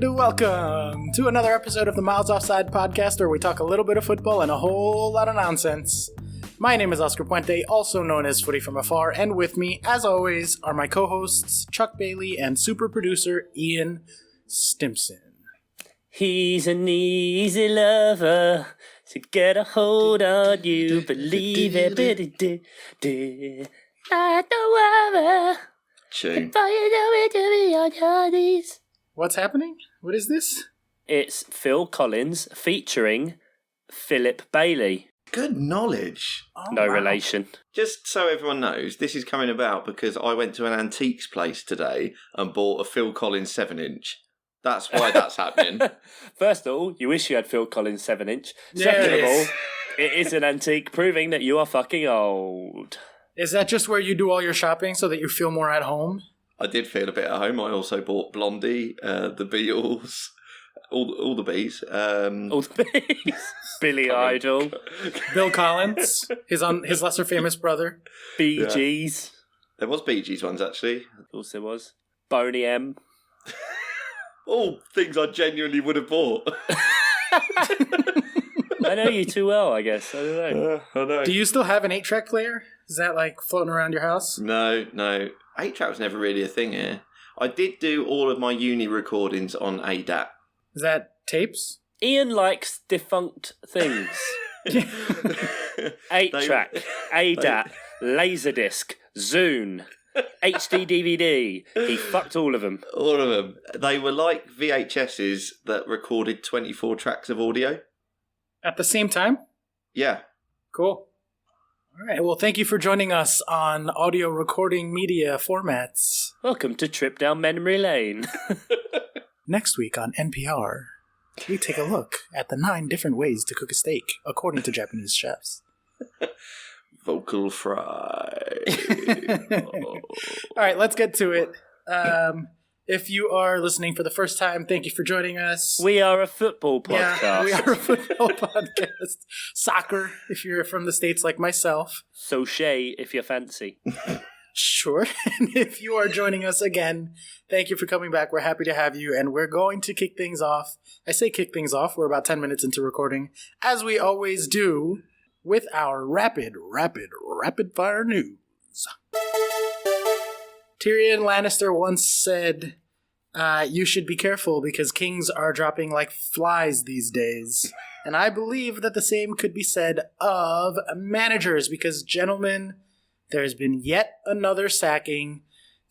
and welcome to another episode of the Miles Offside podcast, where we talk a little bit of football and a whole lot of nonsense. My name is Oscar Puente, also known as Footy from Afar, and with me, as always, are my co-hosts Chuck Bailey and super producer Ian Stimson. He's an easy lover to get a hold on you, believe it, like the weather. Tune. What's happening? What is this? It's Phil Collins featuring Philip Bailey. Good knowledge. Oh, No wow. relation. Just so everyone knows, this is coming about because I went to an antiques place today and bought a Phil Collins 7-inch. That's why that's happening. First of all, you wish you had Phil Collins 7-inch. Yeah, Second it of all, is. it is an antique, proving that you are fucking old. Is that just where you do all your shopping so that you feel more at home? I did feel a bit at home. I also bought Blondie, the Beatles, all the bees. All the bees. Billy Idol, Bill Collins, his lesser famous brother. Bee Gees. There was Bee Gees ones, actually. Of course there was. Boney M. All things I genuinely would have bought. I know you too well, I guess. I don't know. I know. Do you still have an 8-track player? Is that like floating around your house? No. 8-track was never really a thing here. I did do all of my uni recordings on ADAT. Is that tapes? Ian likes defunct things. 8-track, ADAT, Laserdisc, Zune, HD DVD. He fucked all of them. All of them. They were like VHSs that recorded 24 tracks of audio. At the same time? Yeah. Cool. All right. Well, thank you for joining us on audio recording media formats. Welcome to Trip Down Memory Lane. Next week on NPR, we take a look at the 9 different ways to cook a steak, according to Japanese chefs. Vocal fry. All right, let's get to it. If you are listening for the first time, thank you for joining us. We are a football podcast. Yeah, we are a football podcast. Soccer, if you're from the States like myself. So shay if you fancy. Sure. And if you are joining us again, thank you for coming back. We're happy to have you, and we're going to kick things off. I say kick things off. We're about 10 minutes into recording, as we always do, with our rapid fire news. Tyrion Lannister once said, you should be careful because kings are dropping like flies these days. And I believe that the same could be said of managers because, gentlemen, there's been yet another sacking.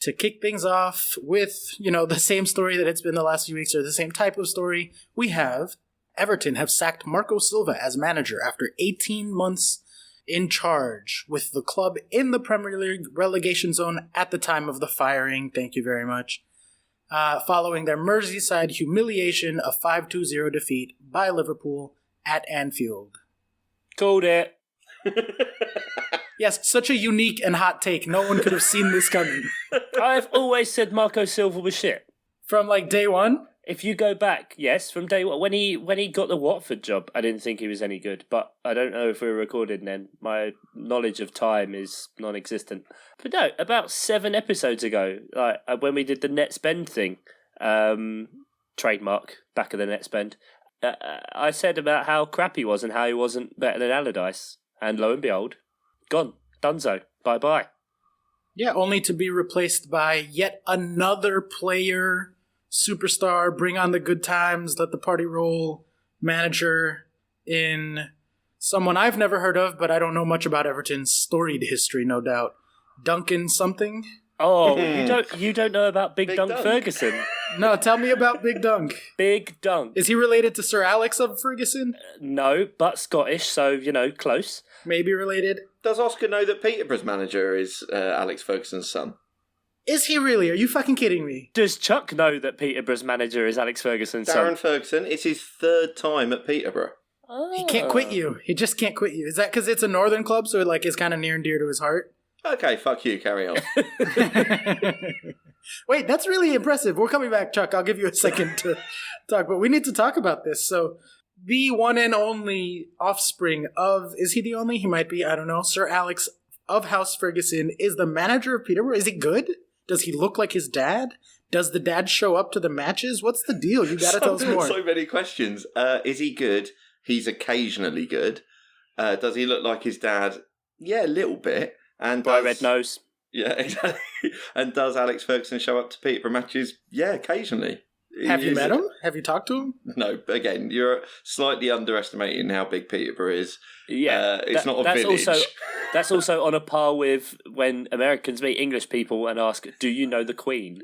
To kick things off with, the same story that it's been the last few weeks, or the same type of story, we have Everton have sacked Marco Silva as manager after 18 months in charge, with the club in the Premier League relegation zone at the time of the firing. Thank you very much. Following their Merseyside humiliation of 5-2-0 defeat by Liverpool at Anfield. Called it. Yes, such a unique and hot take. No one could have seen this coming. I've always said Marco Silva was shit. From day one? If you go back, yes, from day one, when he got the Watford job, I didn't think he was any good. But I don't know if we were recorded then. My knowledge of time is non-existent. But no, about 7 episodes ago, when we did the net spend thing, trademark, back of the net spend, I said about how crap he was and how he wasn't better than Allardyce. And lo and behold, gone. Dunzo. Bye-bye. Yeah, only to be replaced by yet another player, superstar, bring on the good times, let the party roll manager in someone I've never heard of, but I don't know much about Everton's storied history, no doubt. Duncan something? Oh, you don't know about Big Dunk Ferguson? No, tell me about Big Dunk. Big Dunk. Is he related to Sir Alex of Ferguson? No, but Scottish, so, close. Maybe related. Does Oscar know that Peterborough's manager is Alex Ferguson's son? Is he really? Are you fucking kidding me? Does Chuck know that Peterborough's manager is Alex Ferguson's son? Darren Ferguson, it's his 3rd time at Peterborough. Oh. He can't quit you. He just can't quit you. Is that because it's a northern club, so it is kind of near and dear to his heart? Okay, fuck you, carry on. Wait, that's really impressive. We're coming back, Chuck. I'll give you a second to talk, but we need to talk about this. So, the one and only offspring of, is he the only? He might be, I don't know, Sir Alex of House Ferguson is the manager of Peterborough. Is he good? Does he look like his dad? Does the dad show up to the matches? What's the deal? You gotta tell us more. So many questions. Is he good? He's occasionally good. Does he look like his dad? Yeah, a little bit. And Bright red nose. Yeah, exactly. And does Alex Ferguson show up to Peterborough matches? Yeah, occasionally. Have you met him? Have you talked to him? No, but again, you're slightly underestimating how big Peterborough is. Yeah, it's not a village. That's also on a par with when Americans meet English people and ask, "Do you know the Queen?"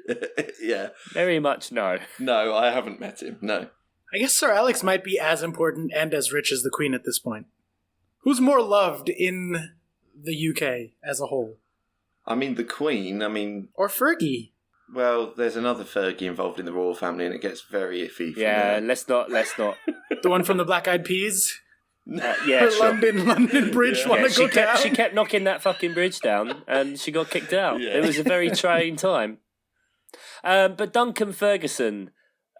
Yeah, very much no. No, I haven't met him. No, I guess Sir Alex might be as important and as rich as the Queen at this point. Who's more loved in the UK as a whole? I mean, the Queen. Or Fergie. Well, there's another Fergie involved in the royal family, and it gets very iffy. Yeah, let's not. The one from the Black Eyed Peas? Yeah, sure. London Bridge want to go down? She kept knocking that fucking bridge down, and she got kicked out. Yeah. It was a very trying time. But Duncan Ferguson,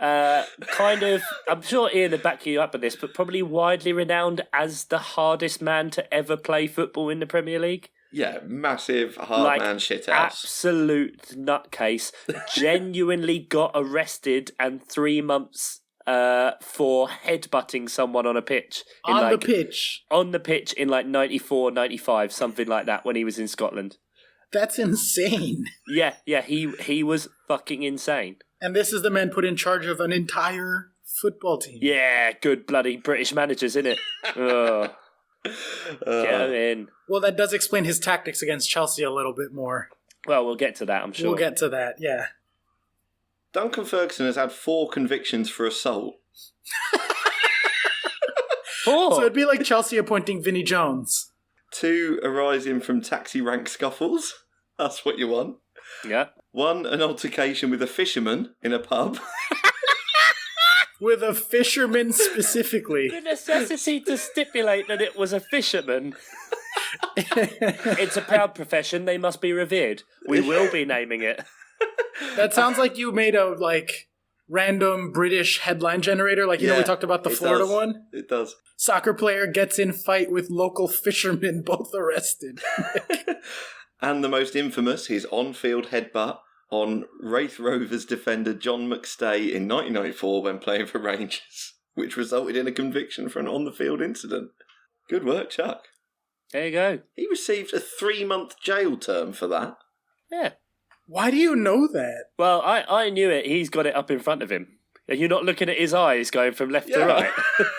kind of, I'm sure Ian would back you up with this, but probably widely renowned as the hardest man to ever play football in the Premier League. Yeah, massive hard man shithouse. Absolute nutcase. Genuinely got arrested and 3 months for headbutting someone on a pitch. On the pitch in like 94, 95, something like that, when he was in Scotland. That's insane. Yeah, he was fucking insane. And this is the man put in charge of an entire football team. Yeah, good bloody British managers, innit? Ugh. Get him in. Well, that does explain his tactics against Chelsea a little bit more. Well, we'll get to that, I'm sure. We'll get to that, yeah. Duncan Ferguson has had 4 convictions for assault. 4? So it'd be like Chelsea appointing Vinnie Jones. 2 arising from taxi rank scuffles. That's what you want. Yeah. 1, an altercation with a fisherman in a pub. With a fisherman specifically. The necessity to stipulate that it was a fisherman. It's a proud profession. They must be revered. We will be naming it. That sounds like you made a random British headline generator. Like, you know, we talked about the Florida one? It does. Soccer player gets in fight with local fishermen, both arrested. And the most infamous, his on-field headbutt on Wraith Rovers defender John McStay in 1994 when playing for Rangers, which resulted in a conviction for an on-the-field incident. Good work, Chuck. There you go. He received a 3-month jail term for that. Yeah. Why do you know that? Well, I knew it. He's got it up in front of him. And you're not looking at his eyes going from left to right.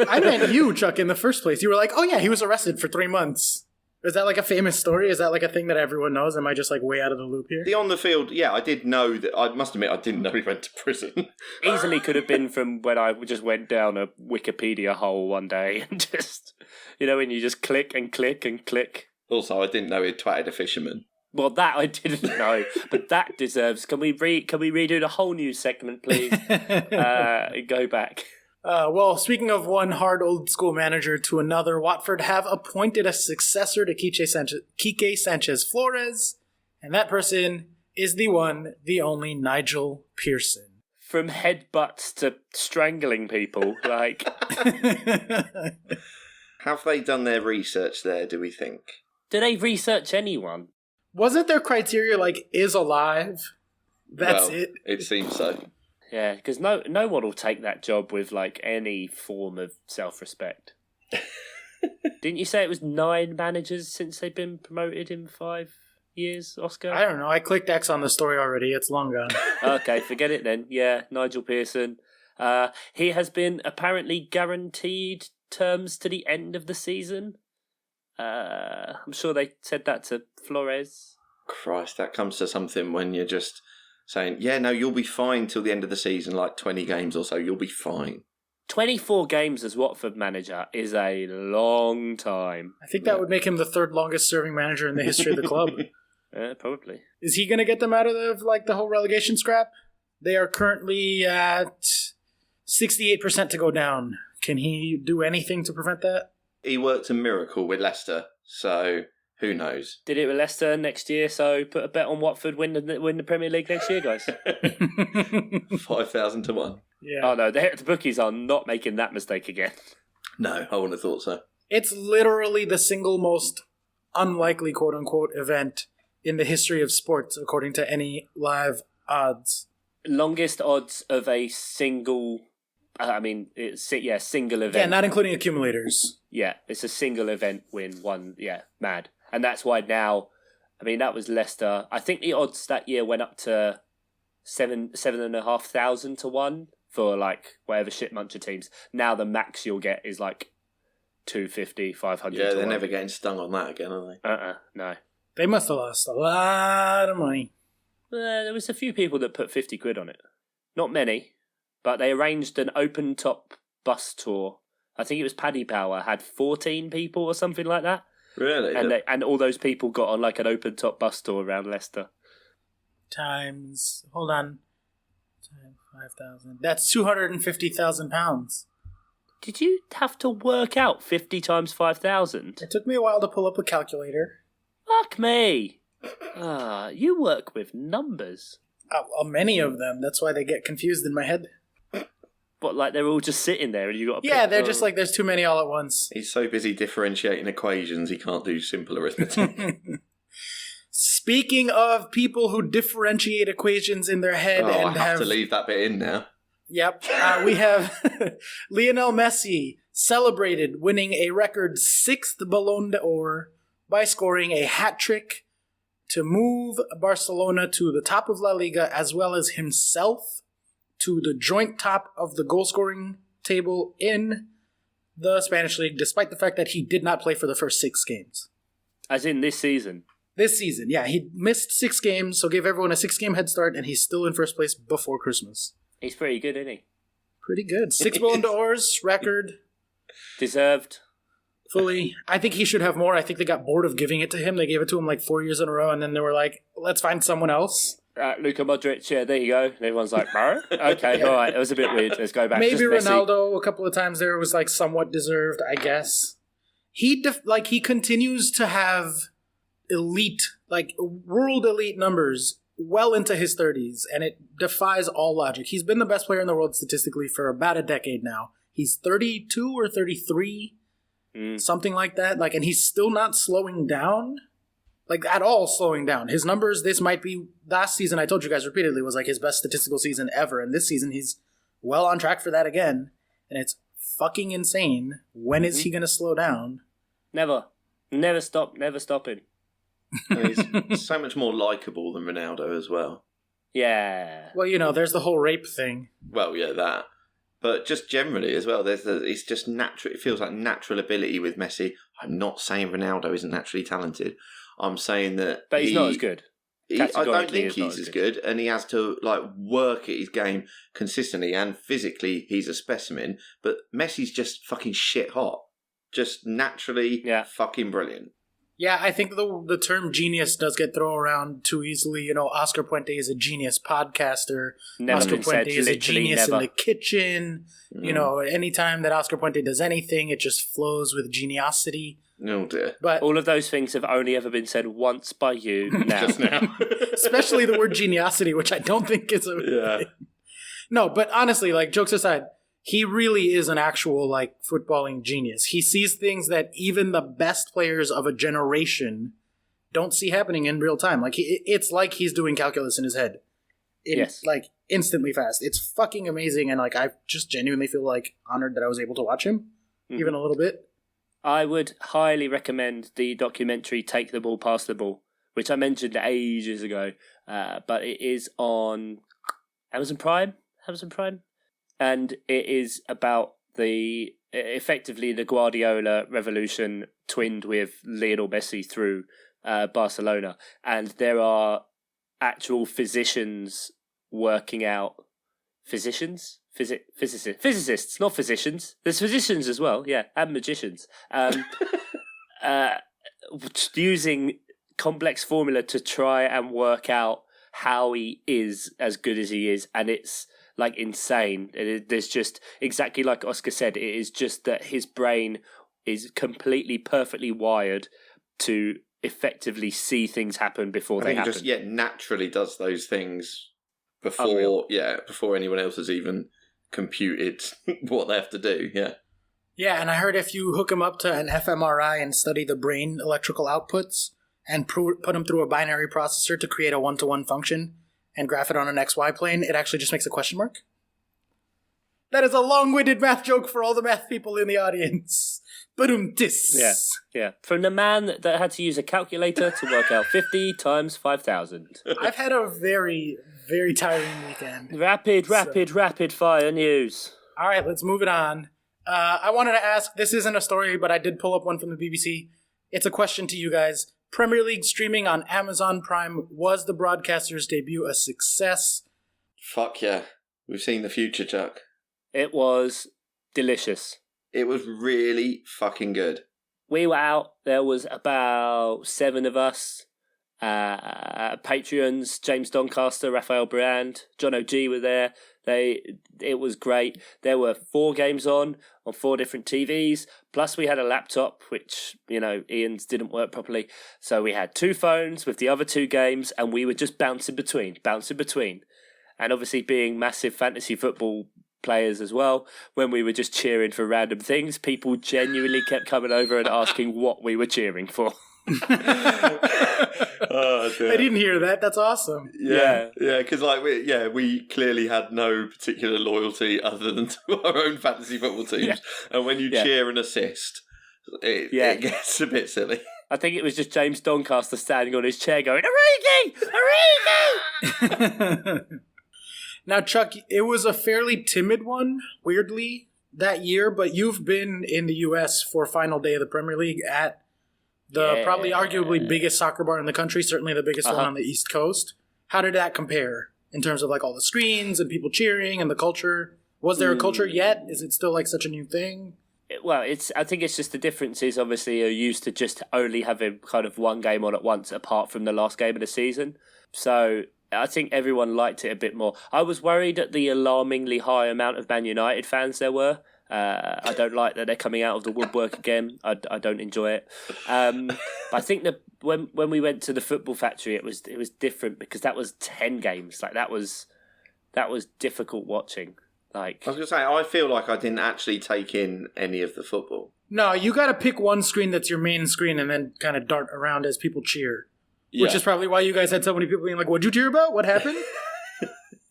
I meant you, Chuck, in the first place. You were like, oh yeah, he was arrested for 3 months. Is that like a famous story? Is that like a thing that everyone knows? Am I just like way out of the loop here? The on the field, yeah, I did know that. I must admit, I didn't know he went to prison. Easily could have been from when I just went down a Wikipedia hole one day and just, when you just click and click and click. Also, I didn't know he'd twatted a fisherman. Well, that I didn't know, but that deserves. Can we redo the whole new segment, please? Go back. Well, speaking of one hard old school manager to another, Watford have appointed a successor to Quique Sanchez Flores, and that person is the one, the only Nigel Pearson. From headbutts to strangling people, like. Have they done their research there, do we think? Do they research anyone? Wasn't their criteria is alive? That's it. It seems so. Yeah, because no one will take that job with any form of self-respect. Didn't you say it was 9 managers since they've been promoted in 5 years, Oscar? I don't know. I clicked X on the story already. It's long gone. Okay, forget it then. Yeah, Nigel Pearson. He has been apparently guaranteed terms to the end of the season. I'm sure they said that to Flores. Christ, that comes to something when you're just saying, yeah, no, you'll be fine till the end of the season, 20 games or so, you'll be fine. 24 games as Watford manager is a long time. I think that would make him the 3rd longest serving manager in the history of the club. Probably. Is he going to get them out of the whole relegation scrap? They are currently at 68% to go down. Can he do anything to prevent that? He worked a miracle with Leicester, so who knows? Did it with Leicester next year, so put a bet on Watford win the Premier League next year, guys. 5,000 to 1. Yeah. Oh no, the bookies are not making that mistake again. No, I wouldn't have thought so. It's literally the single most unlikely quote-unquote event in the history of sports, according to any live odds. longest odds of a single. Single event. Yeah, not including accumulators. Yeah, it's a single event win. One, mad, and that's why now. I mean, that was Leicester. I think the odds that year went up to 7,500 to 1 for like whatever shit bunch of teams. Now the max you'll get is like 250, 500. Yeah, to they're 1. never getting stung on that again, are they? No. They must have lost a lot of money. There was a few people that put 50 quid on it. Not many, but they arranged an open top bus tour. I think it was Paddy Power, had 14 people or something like that. Really? And all those people got on like an open top bus tour around Leicester. Times 5,000. That's £250,000. Did you have to work out 50 times 5,000? It took me a while to pull up a calculator. Fuck me. You work with numbers. Many of them. That's why they get confused in my head. But like they're all just sitting there and you got to Yeah, they're just like there's too many all at once. He's so busy differentiating equations he can't do simple arithmetic. Speaking of people who differentiate equations in their head I and have to leave that bit in now. Yep. We have Lionel Messi celebrated winning a record 6th Ballon d'Or by scoring a hat-trick to move Barcelona to the top of La Liga as well as himself to the joint top of the goal-scoring table in the Spanish League, despite the fact that he did not play for the first 6 games. As in this season? This season, yeah. He missed 6 games, so gave everyone a 6-game head start, and he's still in first place before Christmas. He's pretty good, isn't he? Pretty good. 6 Ballon d'Ors, record. Deserved. Fully. I think he should have more. I think they got bored of giving it to him. They gave it to him like 4 years in a row, and then they were like, let's find someone else. Luka Modric, yeah, there you go. And everyone's like, okay, all right, it was a bit weird. Let's go back. Maybe Just Messi. Ronaldo a couple of times there was like somewhat deserved, I guess. He continues to have elite, like world elite numbers well into his 30s, and it defies all logic. He's been the best player in the world statistically for about a decade now. He's 32 or 33, something like that. Like, and he's still not slowing down. Like, at all slowing down. His numbers, this might be, last season, I told you guys repeatedly, was like his best statistical season ever. And this season, he's well on track for that again. And it's fucking insane. When is he going to slow down? Never. Never stopping. He's so much more likeable than Ronaldo as well. Yeah. Well, you know, there's the whole rape thing. Well, yeah, that. But just generally as well, it's just natural. It feels like natural ability with Messi. I'm not saying Ronaldo isn't naturally talented. I'm saying that, but he's not as good. I don't think he's as good, and he has to like work at his game consistently and physically. He's a specimen, but Messi's just fucking shit hot, just naturally fucking brilliant. Yeah, I think the term genius does get thrown around too easily. You know, Oscar Puente is a genius podcaster. Never Oscar Puente is a genius never. in the kitchen. You know, anytime that Oscar Puente does anything, it just flows with geniosity. Oh dear. But all of those things have only ever been said once by you now. Just now. Especially the word geniosity, which I don't think is a thing. No, but honestly, like, jokes aside, he really is an actual, like, footballing genius. He sees things that even the best players of a generation don't see happening in real time. Like, it's like he's doing calculus in his head. Yes. Like, instantly fast. It's fucking amazing, and, like, I just genuinely feel, like, honored that I was able to watch him, even a little bit. I would highly recommend the documentary Take the Ball, Pass the Ball, which I mentioned ages ago, but it is on Amazon Prime, and it is about effectively the Guardiola revolution twinned with Lionel Messi through Barcelona, and there are actual physicians working out physicists, not physicians. There's physicians as well, yeah, and magicians. Using complex formula to try and work out how he is as good as he is, and it's like insane. There's just exactly like Oscar said. It is just that his brain is completely perfectly wired to effectively see things happen before they happen. Just naturally does those things before anyone else has even computed what they have to do. Yeah, and I heard if you hook him up to an fMRI and study the brain electrical outputs and put him through a binary processor to create a one-to-one function, and graph it on an XY plane, it actually just makes a question mark. That is a long-winded math joke for all the math people in the audience. Ba-dum-tis. Yeah. From the man that had to use a calculator to work out 50 times 5,000. I've had a very, very tiring weekend. Rapid fire news. All right, let's move it on. I wanted to ask, this isn't a story, but I did pull up one from the BBC. It's a question to you guys. Premier League streaming on Amazon Prime, was the broadcaster's debut a success? Fuck yeah. We've seen the future, Chuck. It was delicious. It was really fucking good. We were out. There was about 7 of us. Patreons, James Doncaster, Raphael Brand, John O'G were there. It was great. There were 4 games on 4 different TVs. Plus we had a laptop, which, Ian's didn't work properly. So we had 2 phones with the other 2 games, and we were just bouncing between. And obviously being massive fantasy football players as well, when we were just cheering for random things, people genuinely kept coming over and asking what we were cheering for. Oh, I didn't hear that. That's awesome. Yeah, because we clearly had no particular loyalty other than to our own fantasy football teams. Yeah. And when you cheer and assist, it gets a bit silly. I think it was just James Doncaster standing on his chair going, Origi! Now, Chuck, it was a fairly timid one, weirdly, that year, but you've been in the U.S. for final day of the Premier League at the probably arguably biggest soccer bar in the country, certainly the biggest one on the East Coast. How did that compare in terms of all the screens and people cheering and the culture? Was there a culture yet? Is it still such a new thing? Well, I think it's just the difference is obviously you're used to just only having kind of one game on at once apart from the last game of the season. So I think everyone liked it a bit more. I was worried at the alarmingly high amount of Man United fans there were. I don't like that they're coming out of the woodwork again. I don't enjoy it. But I think that when we went to the football factory, it was different because that was 10 games. That was difficult watching. I was gonna say, I feel like I didn't actually take in any of the football. No, you got to pick one screen that's your main screen and then kind of dart around as people cheer. Yeah. Which is probably why you guys had so many people being like, "What'd you cheer about? What happened?"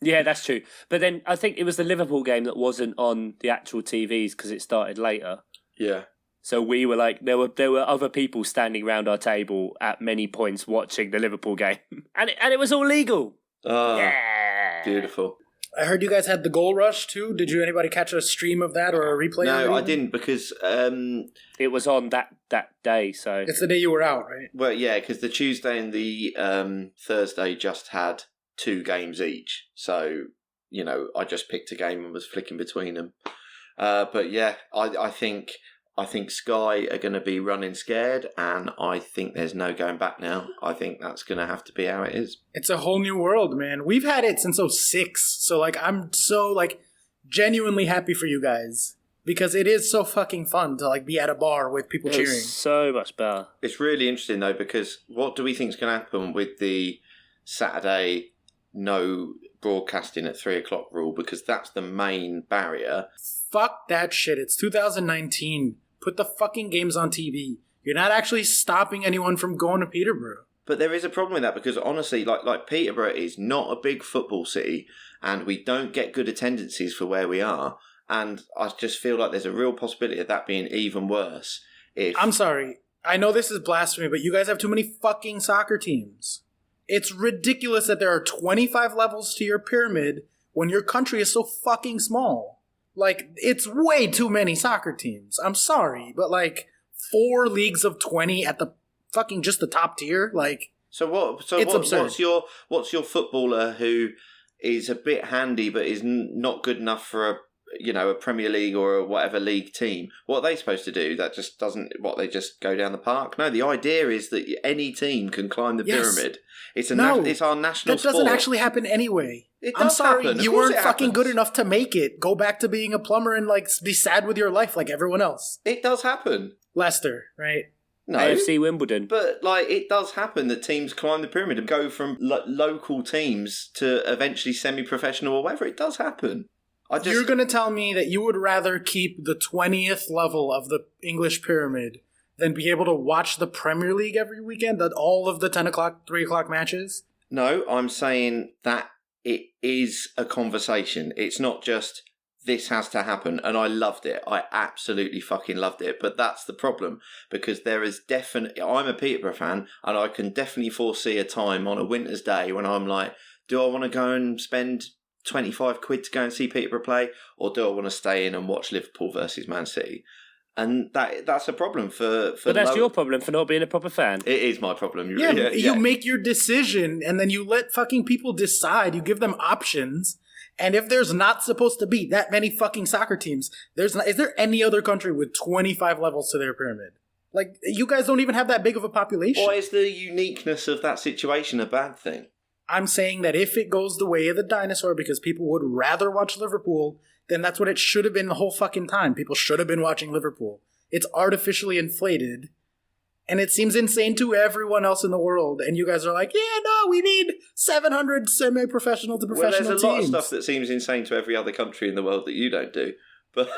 Yeah, that's true. But then I think it was the Liverpool game that wasn't on the actual TVs because it started later. Yeah. So we were there were other people standing around our table at many points watching the Liverpool game, and it was all legal. Oh, yeah. Beautiful. I heard you guys had the goal rush too. Did anybody catch a stream of that or a replay? No, I didn't because it was on that day. So it's the day you were out, right? Well, yeah, because the Tuesday and the Thursday just had 2 games each. So I just picked a game and was flicking between them. But yeah, I think Sky are going to be running scared, and I think there's no going back now. I think that's going to have to be how it is. It's a whole new world, man. We've had it since 2006, so I'm so genuinely happy for you guys because it is so fucking fun to be at a bar with people cheering. So much better. It's really interesting though because what do we think is going to happen with the Saturday no broadcasting at 3:00 rule? Because that's the main barrier. Fuck that shit. It's 2019. Put the fucking games on TV. You're not actually stopping anyone from going to Peterborough. But there is a problem with that because honestly, like Peterborough is not a big football city and we don't get good attendances for where we are. And I just feel like there's a real possibility of that being even worse. I'm sorry. I know this is blasphemy, but you guys have too many fucking soccer teams. It's ridiculous that there are 25 levels to your pyramid when your country is so fucking small. It's way too many soccer teams. I'm sorry, but 4 leagues of 20 at the fucking just the top tier, what's your footballer who is a bit handy but is not good enough for a Premier League or a whatever league team? What are they supposed to do? That just doesn't. They just go down the park? No, the idea is that any team can climb the pyramid. It's it's our national. That doesn't sport. actually happen anyway. It I'm does sorry, happen. you weren't fucking good enough to make it. Go back to being a plumber and be sad with your life like everyone else. It does happen. Leicester, right? No, AFC Wimbledon. But it does happen that teams climb the pyramid and go from local teams to eventually semi-professional or whatever. It does happen. You're going to tell me that you would rather keep the 20th level of the English pyramid than be able to watch the Premier League every weekend, all of the 10 o'clock, 3 o'clock matches? No, I'm saying that it is a conversation. It's not just this has to happen, and I loved it. I absolutely fucking loved it. But that's the problem, because there is definitely... I'm a Peterborough fan, and I can definitely foresee a time on a winter's day when I'm like, do I want to go and spend 25 quid to go and see Peterborough play, or do I want to stay in and watch Liverpool versus Man City? And that's a problem for But that's your problem for not being a proper fan. It is my problem. You make your decision, and then you let fucking people decide. You give them options. And if there's not supposed to be that many fucking soccer teams, is there any other country with 25 levels to their pyramid? Like, you guys don't even have that big of a population. Why is the uniqueness of that situation a bad thing? I'm saying that if it goes the way of the dinosaur, because people would rather watch Liverpool, then that's what it should have been the whole fucking time. People should have been watching Liverpool. It's artificially inflated, and it seems insane to everyone else in the world. And you guys are like, yeah, no, we need 700 semi-professional to professional teams. Well, there's a lot of stuff that seems insane to every other country in the world that you don't do. But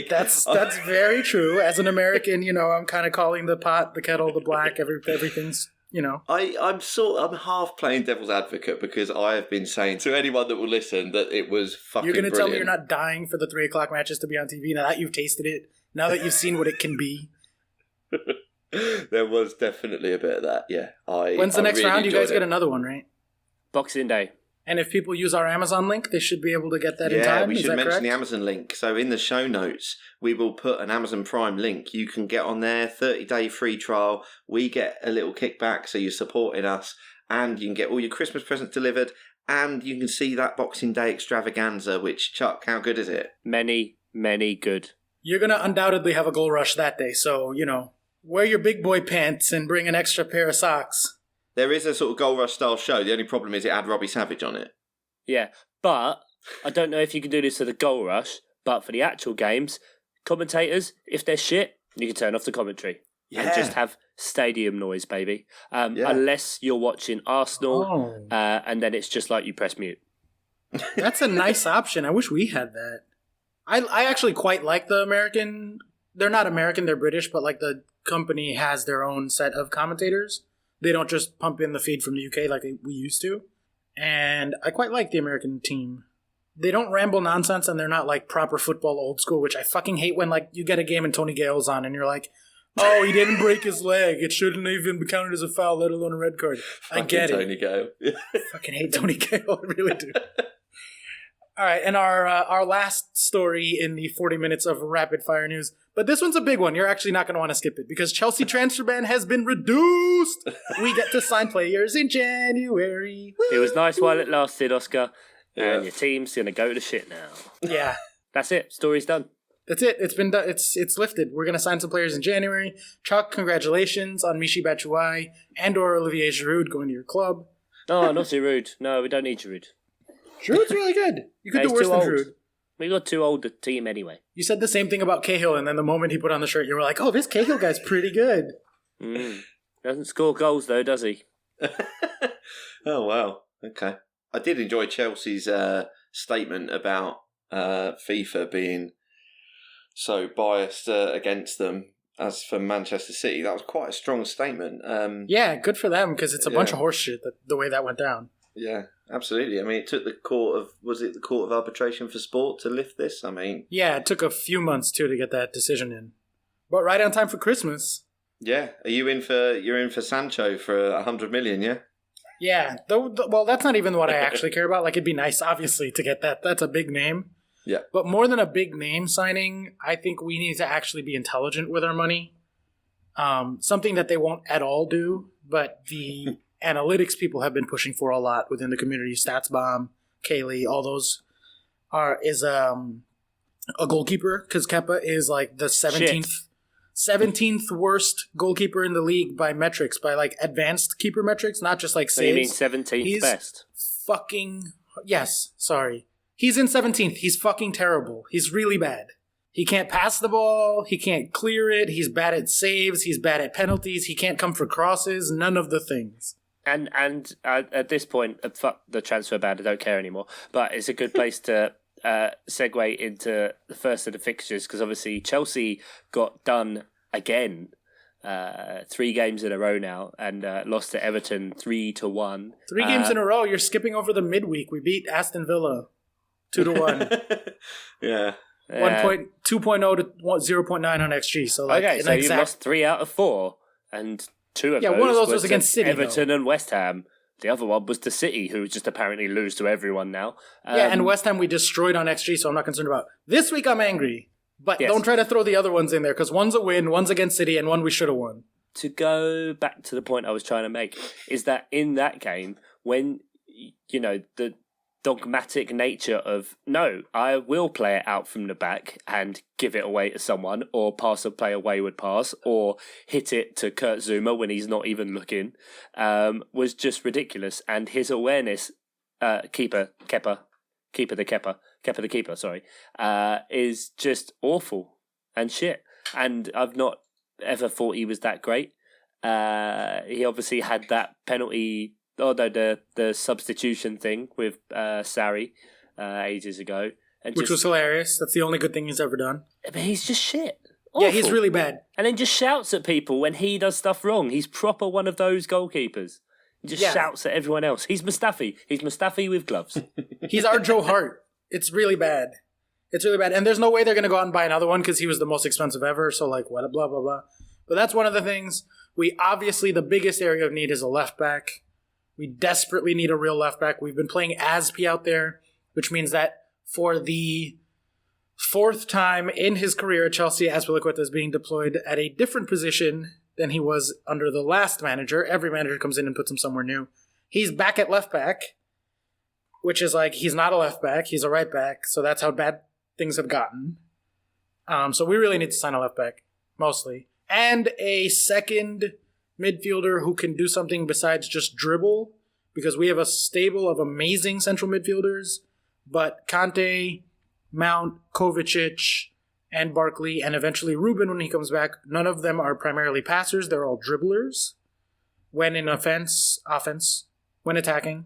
that's very true. As an American, I'm kind of calling the pot, the kettle, the black, everything's, I'm half playing devil's advocate, because I have been saying to anyone that will listen that it was fucking You're going to brilliant. tell me you're not dying for the 3 o'clock matches to be on TV now that you've tasted it, now that you've seen what it can be? There was definitely a bit of that, yeah. When's the next really round? You guys enjoyed get it. another one, right? Boxing Day. And if people use our Amazon link, they should be able to get that in time? Yeah, we Is should that mention correct? the Amazon link. So in the show notes, we will put an Amazon Prime link. You can get on there, 30-day free trial. We get a little kickback, so you're supporting us. And you can get all your Christmas presents delivered. And you can see that Boxing Day extravaganza, which, Chuck, how good is it? Many, many good. You're going to undoubtedly have a goal rush that day, so, wear your big boy pants and bring an extra pair of socks. There is a sort of Gold Rush style show. The only problem is it had Robbie Savage on it. Yeah, but I don't know if you can do this for the goal rush, but for the actual games, commentators, if they're shit, you can turn off the commentary. Yeah. And just have stadium noise, baby. Yeah. Unless you're watching Arsenal, and then it's just like you press mute. That's a nice option. I wish we had that. I actually quite like the American... They're not American, they're British, but like the company has their own set of commentators. They don't just pump in the feed from the UK like we used to. And I quite like the American team. They don't ramble nonsense, and they're not like proper football old school, which I fucking hate when like you get a game and Tony Gale's on and you're like, oh, he didn't break his leg. It shouldn't even be counted as a foul, let alone a red card. I get it. Tony Gale. I fucking hate Tony Gale. I really do. All right, and our last story in the 40 minutes of rapid fire news. But this one's a big one. You're actually not going to want to skip it because Chelsea transfer ban has been reduced. We get to sign players in January. It was nice while it lasted, Oscar. Yeah. And your team's going to go to shit now. Yeah. That's it. Story's done. That's it. It's been done. It's lifted. We're going to sign some players in January. Chuck, congratulations on Michy Batshuayi and or Olivier Giroud going to your club. No, not Giroud. No, we don't need Giroud. Giroud's really good. You could No, do he's worse too than old. Giroud. We got too old a team anyway. You said the same thing about Cahill, and then the moment he put on the shirt, you were like, oh, this Cahill guy's pretty good. Doesn't score goals, though, does he? Oh, wow. Okay. I did enjoy Chelsea's statement about FIFA being so biased against them as for Manchester City. That was quite a strong statement. Yeah, good for them, because it's a bunch of horse shit, the way that went down. Yeah, absolutely. I mean, it took the Court of Arbitration for Sport to lift this? I mean... Yeah, it took a few months, too, to get that decision in. But right on time for Christmas. Yeah. You're in for Sancho for 100 million, yeah? Yeah. Well, that's not even what I actually care about. Like, it'd be nice, obviously, to get that. That's a big name. Yeah. But more than a big name signing, I think we need to actually be intelligent with our money. Something that they won't at all do, but the... analytics people have been pushing for a lot within the community. StatsBomb, Kaylee, all those is a goalkeeper, because Kepa is like the 17th worst goalkeeper in the league by metrics, by like advanced keeper metrics, not just like So you mean saves. 17th He's best? Yes, sorry. He's in 17th. He's fucking terrible. He's really bad. He can't pass the ball. He can't clear it. He's bad at saves. He's bad at penalties. He can't come for crosses. None of the things. And at this point, fuck the transfer ban, I don't care anymore. But it's a good place to segue into the first of the fixtures, because obviously Chelsea got done again 3 games in a row now, and lost to Everton 3-1. 3 games in a row. You're skipping over the midweek. We beat Aston Villa 2-1. Yeah. 2.0 to 0.9 on XG. So you lost 3 out of 4, and 2 of those. One of those was against City, Everton and West Ham. The other one was to City, who just apparently lose to everyone now. And West Ham we destroyed on XG, so I'm not concerned about. This week I'm angry, but don't try to throw the other ones in there, because one's a win, one's against City, and one we should have won. To go back to the point I was trying to make, is that in that game, when, the dogmatic nature of, no, I will play it out from the back and give it away to someone, or pass a play a wayward pass, or hit it to Kurt Zuma when he's not even looking, was just ridiculous. And his awareness, Keeper the keeper, sorry, is just awful and shit. And I've not ever thought he was that great. He obviously had that penalty, the substitution thing with Sarri ages ago. Which was hilarious. That's the only good thing he's ever done. But he's just shit. Awful. Yeah, he's really bad. And then just shouts at people when he does stuff wrong. He's proper one of those goalkeepers. He just shouts at everyone else. He's Mustafi. He's Mustafi with gloves. He's our Joe Hart. It's really bad. It's really bad. And there's no way they're going to go out and buy another one because he was the most expensive ever. So, what, blah, blah, blah. But that's one of the things. The biggest area of need is a left back. We desperately need a real left back. We've been playing Aspi out there, which means that for the 4th time in his career at Chelsea, Azpilicueta is being deployed at a different position than he was under the last manager. Every manager comes in and puts him somewhere new. He's back at left back, which is he's not a left back, he's a right back. So that's how bad things have gotten. So we really need to sign a left back, mostly. And a second midfielder who can do something besides just dribble, because we have a stable of amazing central midfielders, but Kante, Mount, Kovacic, and Barkley, and eventually Ruben when he comes back, none of them are primarily passers. They're all dribblers when in offense, when attacking.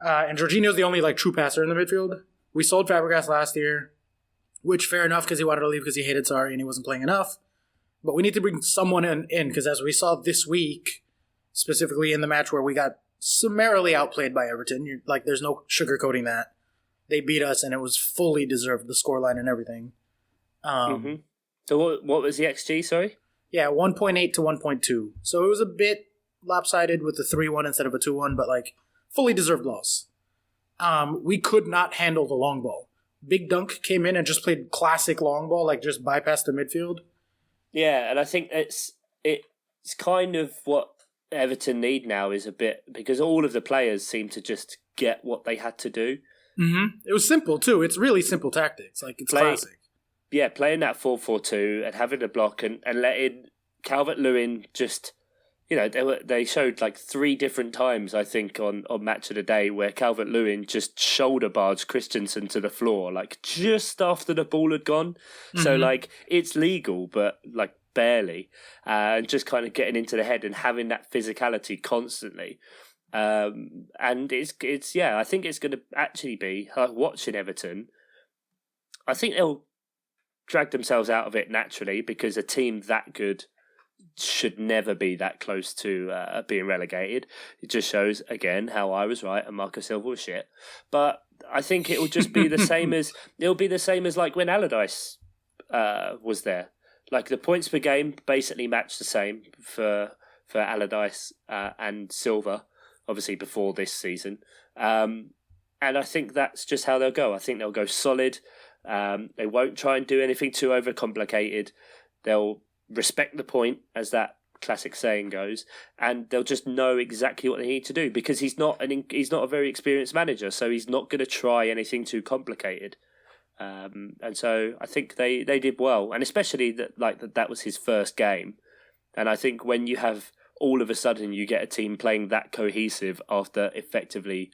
And Jorginho's the only true passer in the midfield. We sold Fabregas last year, which fair enough because he wanted to leave because he hated Sarri and he wasn't playing enough. But we need to bring someone in because as we saw this week, specifically in the match where we got summarily outplayed by Everton, there's no sugarcoating that. They beat us and it was fully deserved, the scoreline and everything. So what was the XG, sorry? Yeah, 1.8 to 1.2. So it was a bit lopsided with the 3-1 instead of a 2-1, but fully deserved loss. We could not handle the long ball. Big Dunk came in and just played classic long ball, just bypassed the midfield. Yeah, and I think it's kind of what Everton need now is a bit, because all of the players seem to just get what they had to do. Mm-hmm. It was simple too. It's really simple tactics. It's classic. Yeah, playing that 4-4-2 and having a block and letting Calvert-Lewin just, they showed 3 different times, I think, on Match of the Day where Calvert-Lewin just shoulder barged Christensen to the floor, just after the ball had gone. Mm-hmm. So, it's legal, but, barely. And just kind of getting into the head and having that physicality constantly. And it's I think it's going to actually be, watching Everton, I think they'll drag themselves out of it naturally because a team that good should never be that close to being relegated. It just shows again how I was right and Marco Silva was shit. But I think it will just be the same as when Allardyce was there. The points per game basically match the same for Allardyce and Silva, obviously before this season. And I think that's just how they'll go. I think they'll go solid. They won't try and do anything too overcomplicated. They'll respect the point, as that classic saying goes, and they'll just know exactly what they need to do because he's not a very experienced manager, so he's not going to try anything too complicated. And so I think they did well, and especially that was his first game. And I think when you have all of a sudden you get a team playing that cohesive after effectively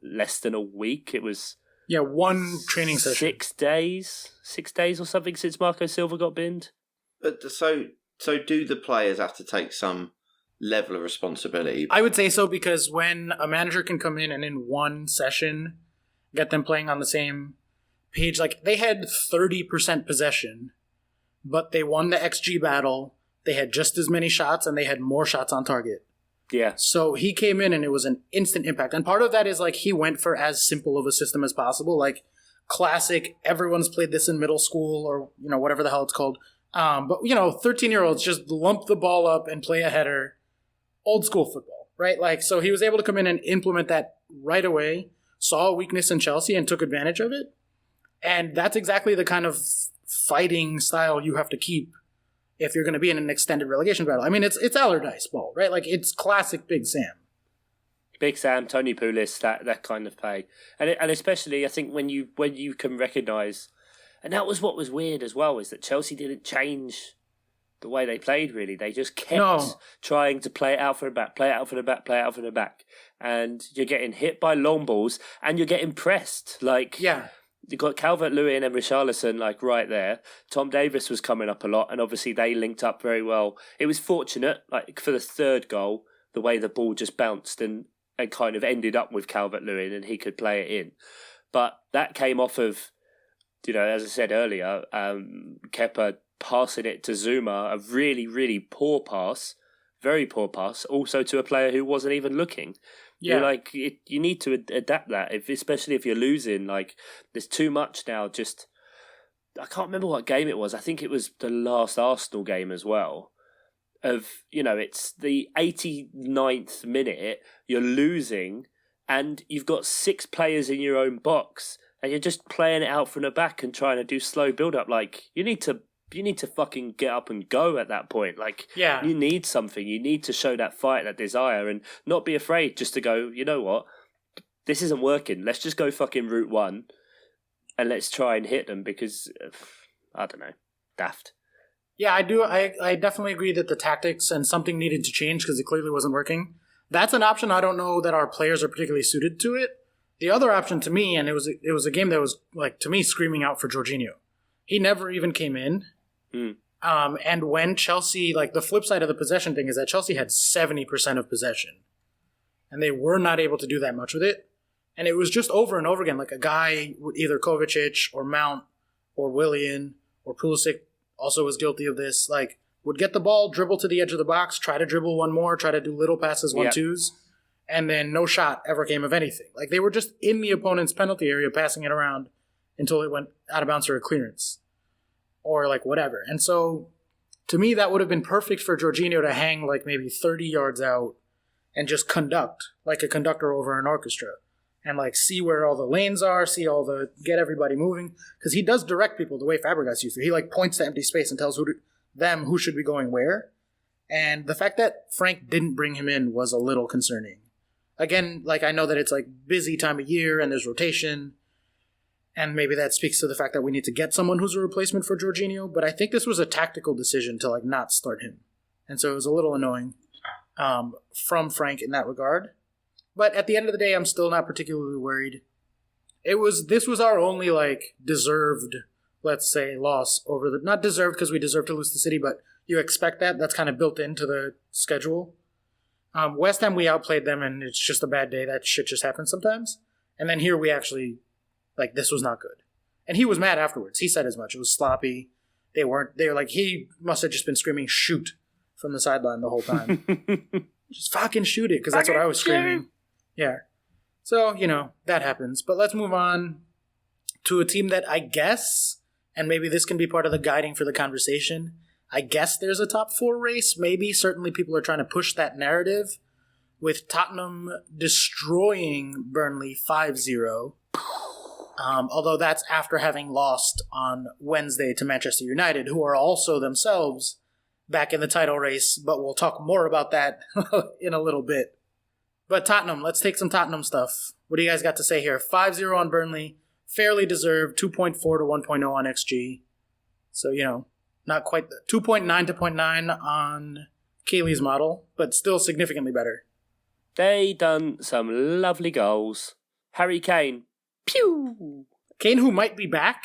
less than a week, it was. Yeah, 1 training session. 6 days or something since Marco Silva got binned. But so do the players have to take some level of responsibility? I would say so because when a manager can come in and in 1 session get them playing on the same page, they had 30% possession, but they won the XG battle. They had just as many shots, and they had more shots on target. Yeah. So he came in, and it was an instant impact. And part of that is, like, he went for as simple of a system as possible. Like, classic, everyone's played this in middle school or, whatever the hell it's called. But, 13-year-olds just lump the ball up and play a header. Old school football, right? Like, so he was able to come in and implement that right away, saw a weakness in Chelsea and took advantage of it. And that's exactly the kind of fighting style you have to keep if you're going to be in an extended relegation battle. I mean, it's Allardyce ball, right? Like, it's classic Big Sam. Big Sam, Tony Pulis, that kind of play. And especially, I think, when you can recognise, and that was what was weird as well, is that Chelsea didn't change the way they played, really. They just kept trying to play it out for the back, play it out for the back, play it out for the back. And you're getting hit by long balls, and you're getting pressed. Like, yeah. You got Calvert-Lewin and Richarlison, like, right there. Tom Davis was coming up a lot, and obviously they linked up very well. It was fortunate, like, for the third goal, the way the ball just bounced and kind of ended up with Calvert-Lewin, and he could play it in. But that came off of, as I said earlier, Kepa passing it to Zuma, a really, really poor pass, very poor pass, also to a player who wasn't even looking. Yeah. You need to adapt that, especially if you're losing. Like, there's too much now. Just, I can't remember what game it was. I think it was the last Arsenal game as well. It's the 89th minute, you're losing, and you've got 6 players in your own box, and you're just playing it out from the back and trying to do slow build-up. Like, you need to fucking get up and go at that point. Like, yeah. You need something. You need to show that fight, that desire, and not be afraid just to go, you know what? This isn't working. Let's just go fucking route one, and let's try and hit them because, I don't know, daft. Yeah, I do. I definitely agree that the tactics and something needed to change because it clearly wasn't working. That's an option. I don't know that our players are particularly suited to it. The other option to me, and it was a game that was, like, to me, screaming out for Jorginho. He never even came in. And when Chelsea, like, the flip side of the possession thing is that Chelsea had 70% of possession, and they were not able to do that much with it. And it was just over and over again, like a guy, either Kovacic or Mount or Willian or Pulisic also was guilty of this, like, would get the ball, dribble to the edge of the box, try to dribble one more, try to do little passes, 1-2s, and then no shot ever came of anything. Like, they were just in the opponent's penalty area passing it around until it went out of bounds or a clearance. Or, like, whatever. And so, to me, that would have been perfect for Jorginho to hang, like, maybe 30 yards out and just conduct, like a conductor over an orchestra. And, like, see where all the lanes are, get everybody moving. Because he does direct people the way Fabregas used to. He, like, points to empty space and tells them who should be going where. And the fact that Frank didn't bring him in was a little concerning. Again, like, I know that it's, like, busy time of year and there's rotation. And maybe that speaks to the fact that we need to get someone who's a replacement for Jorginho. But I think this was a tactical decision to, like, not start him. And so it was a little annoying from Frank in that regard. But at the end of the day, I'm still not particularly worried. This was our only, like, deserved, let's say, loss over the... Not deserved because we deserve to lose the City, but you expect that. That's kind of built into the schedule. West Ham, we outplayed them, and it's just a bad day. That shit just happens sometimes. And then here we actually... Like, this was not good. And he was mad afterwards. He said as much. It was sloppy. They were like, he must have just been screaming, shoot, from the sideline the whole time. Just fucking shoot it, because that's what I was screaming. Yeah. So, that happens. But let's move on to a team that I guess, and maybe this can be part of the guiding for the conversation, I guess there's a top 4 race. Maybe, certainly people are trying to push that narrative with Tottenham destroying Burnley 5-0. Although that's after having lost on Wednesday to Manchester United, who are also themselves back in the title race, but we'll talk more about that in a little bit. But Tottenham, let's take some Tottenham stuff. What do you guys got to say here? 5-0 on Burnley, fairly deserved, 2.4 to 1.0 on XG. So, not quite 2.9 to 0.9 on Kaylee's model, but still significantly better. They done some lovely goals. Harry Kane. Pew! Kane, who might be back.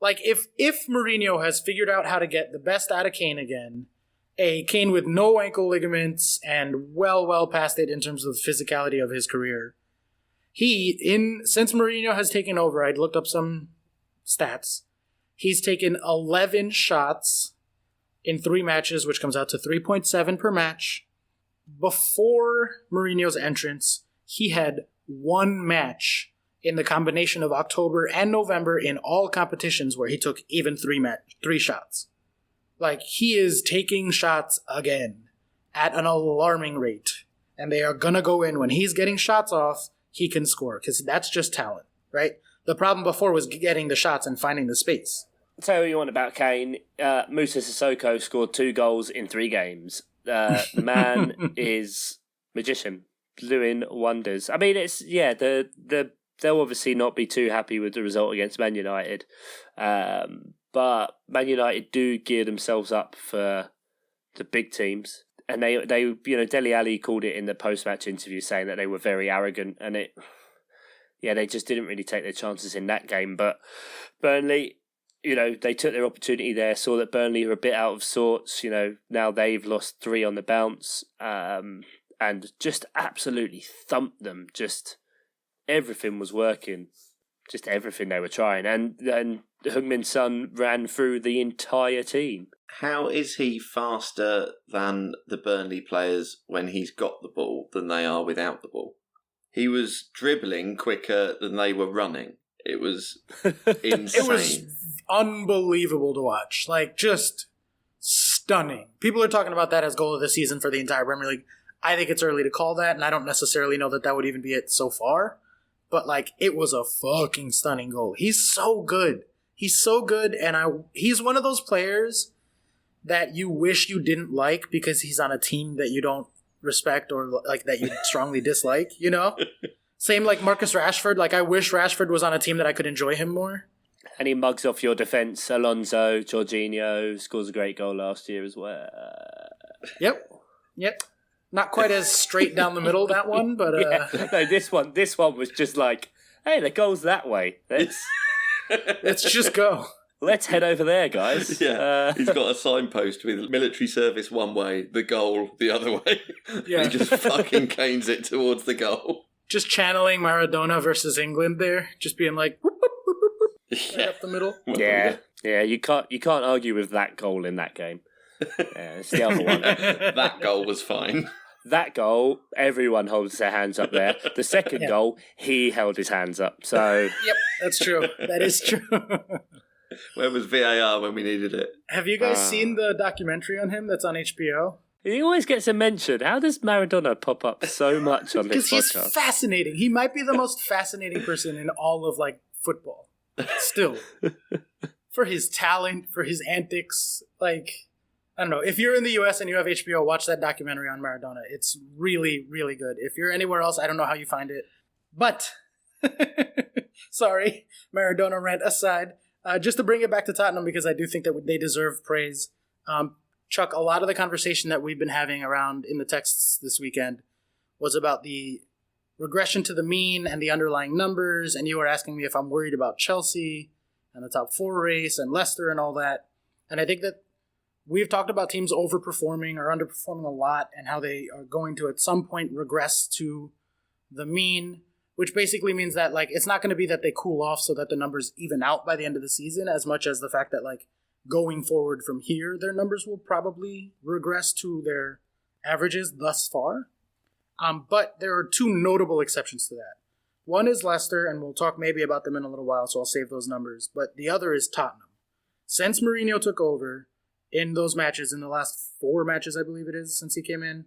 Like, if Mourinho has figured out how to get the best out of Kane again, a Kane with no ankle ligaments and well past it in terms of the physicality of his career, since Mourinho has taken over, I'd looked up some stats, he's taken 11 shots in 3 matches, which comes out to 3.7 per match. Before Mourinho's entrance, he had 1 match in the combination of October and November in all competitions where he took even 3 shots. Like, he is taking shots again at an alarming rate. And they are going to go in. When he's getting shots off, he can score, because that's just talent, right? The problem before was getting the shots and finding the space. Tell you what you want about Kane. Musa Sissoko scored 2 goals in 3 games. The man is magician, doing wonders. I mean, it's they'll obviously not be too happy with the result against Man United, but Man United do gear themselves up for the big teams, and they Dele Alli called it in the post-match interview, saying that they were very arrogant, and they just didn't really take their chances in that game. But Burnley, they took their opportunity there, saw that Burnley were a bit out of sorts. Now they've lost 3 on the bounce, and just absolutely thumped them. Just everything was working, just everything they were trying. And Heung-min Son ran through the entire team. How is he faster than the Burnley players when he's got the ball than they are without the ball? He was dribbling quicker than they were running. It was insane. It was unbelievable to watch. Like, just stunning. People are talking about that as goal of the season for the entire Premier League. I think it's early to call that, and I don't necessarily know that would even be it so far. But, like, it was a fucking stunning goal. He's so good. He's so good, and he's one of those players that you wish you didn't like because he's on a team that you don't respect or, like, that you strongly dislike, Same like Marcus Rashford. Like, I wish Rashford was on a team that I could enjoy him more. And he mugs off your defence. Alonso, Jorginho scores a great goal last year as well. Yep. Not quite as straight down the middle, that one, but No, this one was just like, hey, the goal's that way. Let's just go. Let's head over there, guys. Yeah, he's got a signpost with military service one way, the goal the other way. Yeah. He just fucking canes it towards the goal. Just channeling Maradona versus England there, just being like, whoop, whoop, whoop, whoop, whoop, right up the middle. Yeah. You can't argue with that goal in that game. Yeah, it's the other one. That goal was fine. That goal, everyone holds their hands up there. The second goal, he held his hands up. So yep, that's true. That is true. Where was VAR when we needed it? Have you guys seen the documentary on him that's on HBO? He always gets a mention. How does Maradona pop up so much on this podcast? Because he's fascinating. He might be the most fascinating person in all of, like, football. Still. For his talent, for his antics. Like, I don't know. If you're in the US and you have HBO, watch that documentary on Maradona. It's really, really good. If you're anywhere else, I don't know how you find it. But, sorry, Maradona rant aside. Just to bring it back to Tottenham, because I do think that they deserve praise. Chuck, a lot of the conversation that we've been having around in the texts this weekend was about the regression to the mean and the underlying numbers, and you were asking me if I'm worried about Chelsea and the top 4 race and Leicester and all that. And I think that we've talked about teams overperforming or underperforming a lot and how they are going to at some point regress to the mean, which basically means that, like, it's not going to be that they cool off so that the numbers even out by the end of the season, as much as the fact that, like, going forward from here, their numbers will probably regress to their averages thus far. But there are 2 notable exceptions to that. One is Leicester, and we'll talk maybe about them in a little while, so I'll save those numbers. But the other is Tottenham. Since Mourinho took over, in those matches, in the last 4 matches, I believe it is, since he came in,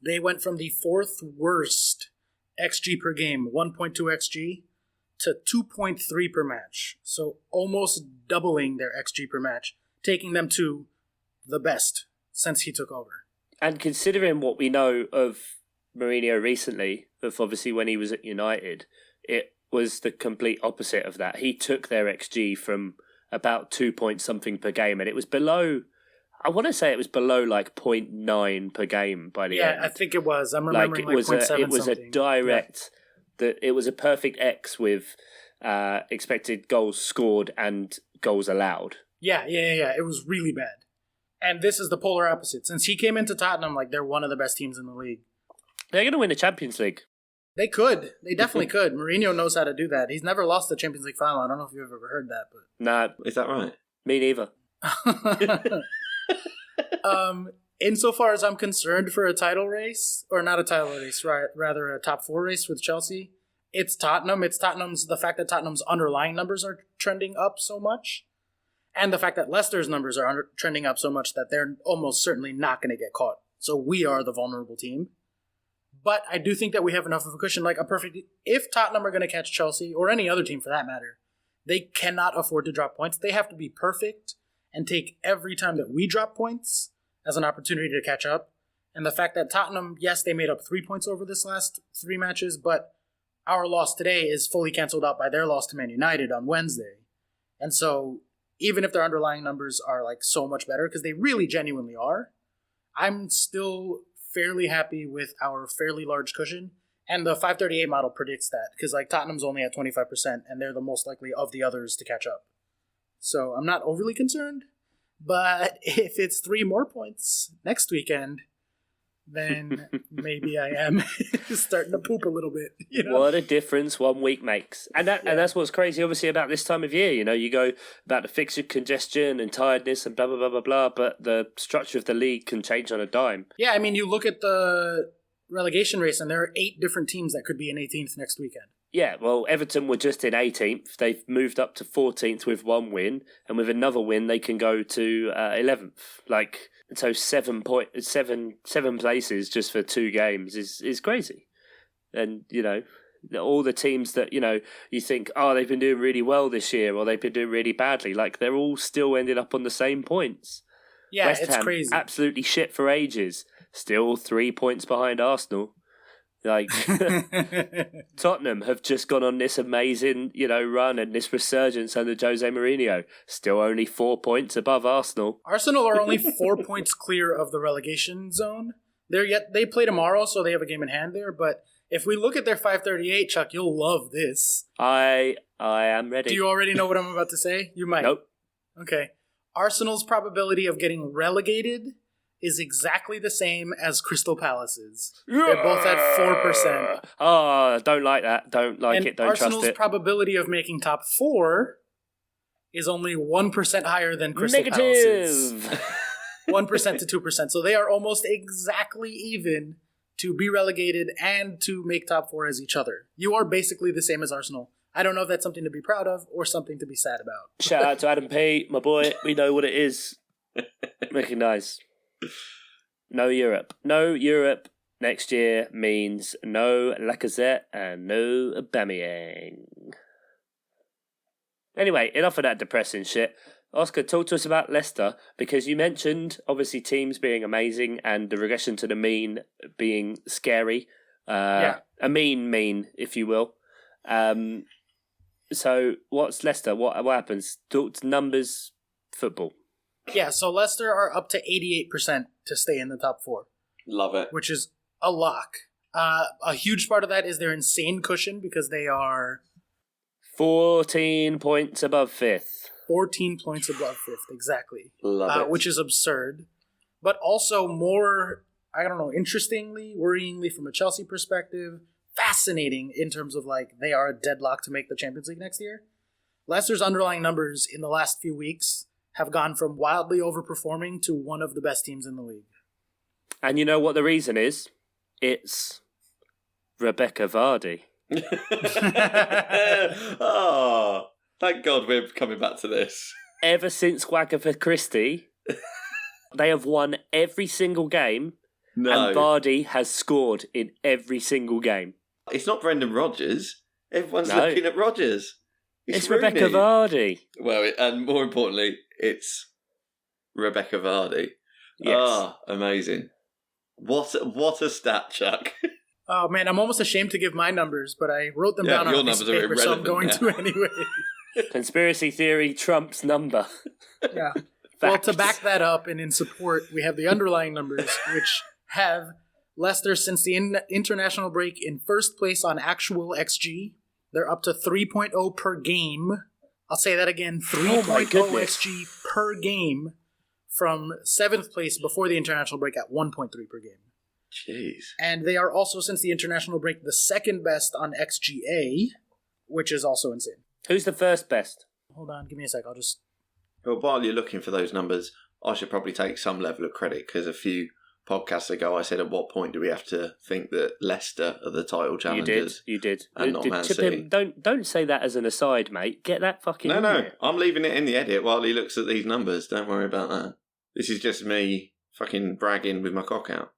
they went from the 4th worst XG per game, 1.2 XG, to 2.3 per match. So almost doubling their XG per match, taking them to the best since he took over. And considering what we know of Mourinho recently, of obviously when he was at United, it was the complete opposite of that. He took their XG from about 2 point something per game, and it was below, I want to say it was below like 0.9 per game by the end. Yeah, I think it was. I'm remembering it was 0.7 it was something. A direct, it was a perfect X with expected goals scored and goals allowed. Yeah. It was really bad. And this is the polar opposite. Since he came into Tottenham, like, they're one of the best teams in the league. They're going to win the Champions League. They could. They definitely could. Mourinho knows how to do that. He's never lost the Champions League final. I don't know if you've ever heard that, but Nah. Is that right? Me neither. Insofar as I'm concerned for a title race, or not a title race, rather a top 4 race with Chelsea, it's Tottenham. It's the fact that Tottenham's underlying numbers are trending up so much, and the fact that Leicester's numbers are trending up so much that they're almost certainly not going to get caught. So we are the vulnerable team. But I do think that we have enough of a cushion. If Tottenham are going to catch Chelsea, or any other team for that matter, they cannot afford to drop points. They have to be perfect and take every time that we drop points as an opportunity to catch up. And the fact that Tottenham, yes, they made up 3 points over this last 3 matches, but our loss today is fully canceled out by their loss to Man United on Wednesday. And so even if their underlying numbers are so much better, because they really genuinely are, I'm still fairly happy with our fairly large cushion. And the 538 model predicts that, because Tottenham's only at 25%, and they're the most likely of the others to catch up. So I'm not overly concerned, but if it's 3 more points next weekend, then maybe I am starting to poop a little bit. What a difference 1 week makes. And that's what's crazy, obviously, about this time of year. You go about the fixture congestion and tiredness and blah, blah, blah, blah, blah, but the structure of the league can change on a dime. Yeah, I mean, you look at the relegation race, and there are 8 different teams that could be in 18th next weekend. Yeah, well, Everton were just in 18th. They've moved up to 14th with 1 win, and with another win, they can go to 11th. So 7 places just for 2 games is crazy. And, all the teams that, you think, they've been doing really well this year, or they've been doing really badly, they're all still ended up on the same points. Yeah, West it's Ham, crazy. Absolutely shit for ages. Still 3 points behind Arsenal. Tottenham have just gone on this amazing, run and this resurgence under Jose Mourinho. Still only 4 points above Arsenal. Arsenal are only 4 points clear of the relegation zone. They play tomorrow, so they have a game in hand there. But if we look at their 538, Chuck, you'll love this. I am ready. Do you already know what I'm about to say? You might. Nope. Okay. Arsenal's probability of getting relegated is exactly the same as Crystal Palace's. They're both at 4%. Oh, don't like that. Don't like it. Don't trust it. Arsenal's probability of making top 4 is only 1% higher than Crystal Palace's. Negative. 1% to 2%. So they are almost exactly even to be relegated and to make top 4 as each other. You are basically the same as Arsenal. I don't know if that's something to be proud of or something to be sad about. Shout out to Adam P, my boy. We know what it is. Recognise. No Europe. No Europe next year means no Lacazette and no Aubameyang. Anyway, enough of that depressing shit. Oscar, talk to us about Leicester, because you mentioned, obviously, teams being amazing and the regression to the mean being scary. A mean, if you will. So, what's Leicester? What happens? Talk to numbers, football. Yeah, so Leicester are up to 88% to stay in the top 4. Love it. Which is a lock. A huge part of that is their insane cushion, because they are 14 points above 5th. 14 points above 5th, exactly. Love it. Which is absurd. But also more, interestingly, worryingly from a Chelsea perspective, fascinating in terms of they are a deadlock to make the Champions League next year. Leicester's underlying numbers in the last few weeks have gone from wildly overperforming to one of the best teams in the league. And you know what the reason is? It's Rebecca Vardy. Oh, thank God we're coming back to this. Ever since Agatha Christie, they have won every single game, and Vardy has scored in every single game. It's not Brendan Rodgers. Everyone's looking at Rodgers. It's Rebecca Vardy. Well, and more importantly, it's Rebecca Vardy. Yes. Oh, amazing. What a stat, Chuck. Oh, man, I'm almost ashamed to give my numbers, but I wrote them down on a piece of paper, so I'm going to anyway. Conspiracy theory trumps number. Yeah. Well, to back that up and in support, we have the underlying numbers, which have Leicester since the international break in first place on actual XG. They're up to 3.0 per game. I'll say that again, 3.0 XG per game from 7th place before the international break at 1.3 per game. Jeez. And they are also, since the international break, the second best on XGA, which is also insane. Who's the first best? Hold on, give me a sec. I'll just... Well, while you're looking for those numbers, I should probably take some level of credit because a few podcasts ago I said, at what point do we have to think that Leicester are the title challengers? You did. And not Man Chip City. him, don't say that as an aside, mate. Get that fucking in No, there. I'm leaving it in the edit while he looks at these numbers. Don't worry about that. This is just me fucking bragging with my cock out.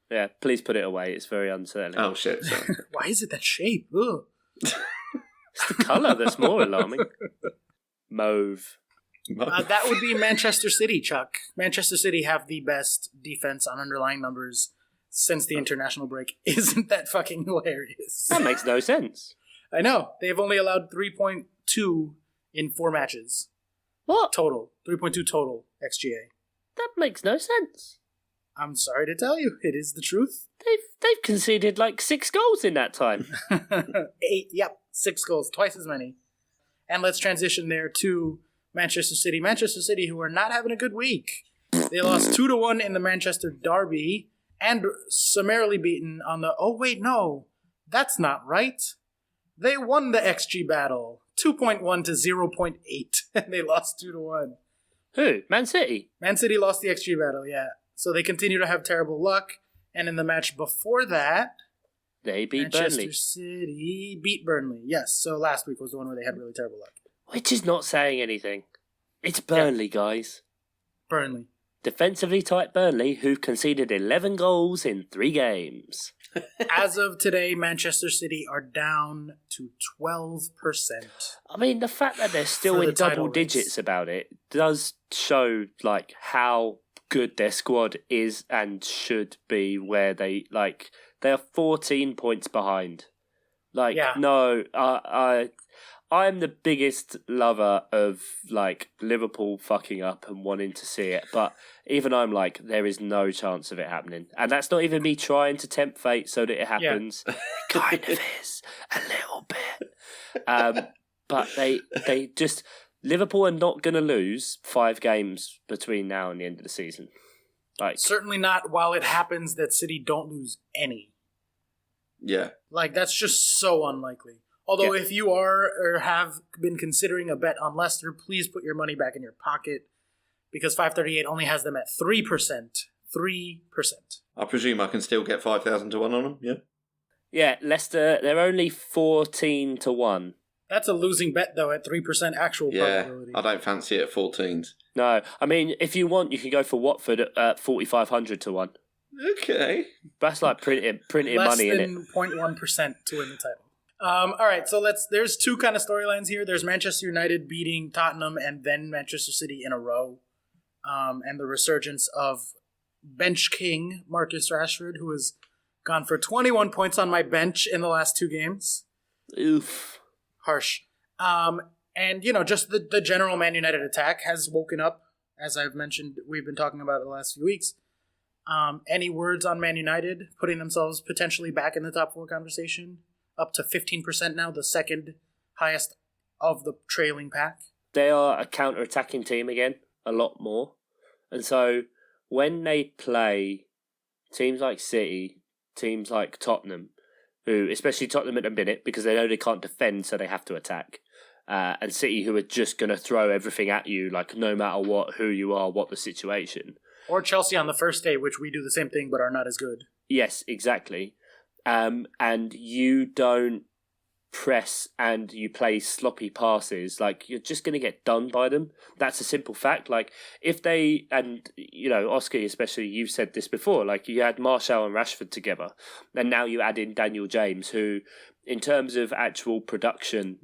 Yeah, please put it away. It's very unsettling. Oh, shit. Sorry. Why is it that shape? Ugh. It's the colour that's more alarming. Mauve. That would be Manchester City, Chuck. Manchester City have the best defense on underlying numbers since the international break. Isn't that fucking hilarious? That makes no sense. I know. They've only allowed 3.2 in 4 matches. What? Total. 3.2 total XGA. That makes no sense. I'm sorry to tell you, it is the truth. They've conceded like 6 goals in that time. 8, yep, 6 goals, twice as many. And let's transition there to Manchester City. Manchester City, who are not having a good week. They lost 2-1 in the Manchester Derby and summarily beaten on the... Oh, wait, no. That's not right. They won the XG battle. 2.1 to 0.8. And they lost 2-1. Who? Man City? Man City lost the XG battle, yeah. So they continue to have terrible luck. And in the match before that... They beat Manchester Burnley. City beat Burnley. Yes, so last week was the one where they had really terrible luck. Which is not saying anything. It's Burnley, guys. Burnley. Defensively tight Burnley, who conceded 11 goals in 3 games. As of today, Manchester City are down to 12%. I mean, the fact that they're still For the in double title digits race. about it does show, like, how good their squad is and should be, where they are 14 points behind. Like, Yeah. no, I'm the biggest lover of, like, Liverpool fucking up and wanting to see it, but even I'm like, there is no chance of it happening. And that's not even me trying to tempt fate so that it happens. It kind of is, a little bit. But they just... Liverpool are not going to lose 5 games between now and the end of the season. Like, Certainly not while it happens that City don't lose any. Yeah. Like, that's just so unlikely. Although, if you are or have been considering a bet on Leicester, please put your money back in your pocket because 538 only has them at 3%. 3%. I presume I can still get 5,000 to 1 on them, yeah? yeah, Leicester, they're only 14 to 1. That's a losing bet, though, at 3% actual Yeah, probability. I don't fancy it at 14s. No, I mean, if you want, you can go for Watford at 4,500 to 1. Okay. That's like printing Less money in it. than 0.1% to win the title. All right, so there's 2 kind of storylines here. There's Manchester United beating Tottenham and then Manchester City in a row. And the resurgence of bench king Marcus Rashford, who has gone for 21 points on my bench in the last 2 games. Oof. Harsh. And, just the general Man United attack has woken up, as I've mentioned, we've been talking about it the last few weeks. Any words on Man United putting themselves potentially back in the top 4 conversation? Up to 15% now, the second highest of the trailing pack. They are a counter-attacking team again, a lot more. And so when they play teams like City, teams like Tottenham, who, especially Tottenham at the minute, because they know they can't defend, so they have to attack, and City, who are just going to throw everything at you, like no matter what, who you are, what the situation. Or Chelsea on the first day, which we do the same thing but are not as good. Yes, exactly. And you don't press and you play sloppy passes, like you're just going to get done by them. That's a simple fact. Like if they, and Oscar, especially, you've said this before, like you had Martial and Rashford together and now you add in Daniel James, who in terms of actual production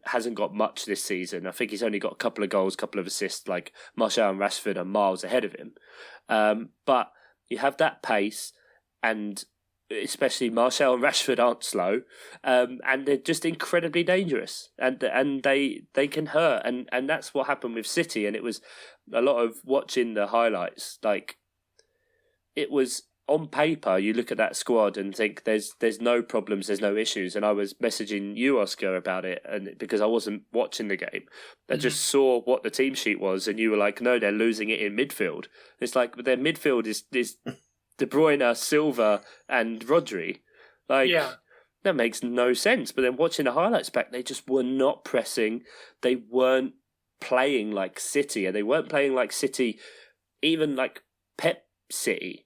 hasn't got much this season. I think he's only got a couple of goals, couple of assists. Like Martial and Rashford are miles ahead of him. But you have that pace, and especially Martial and Rashford aren't slow, and they're just incredibly dangerous, and they can hurt, and that's what happened with City. And it was a lot of watching the highlights. Like it was on paper, you look at that squad and think there's no problems, there's no issues. And I was messaging you, Oscar, about it, and because I wasn't watching the game, I just saw what the team sheet was, and you were like, no, they're losing it in midfield. It's like, but their midfield is De Bruyne, Silva, and Rodri. Like, that makes no sense. But then watching the highlights back, they just were not pressing. They weren't playing like City, and they weren't playing like City even like Pep City,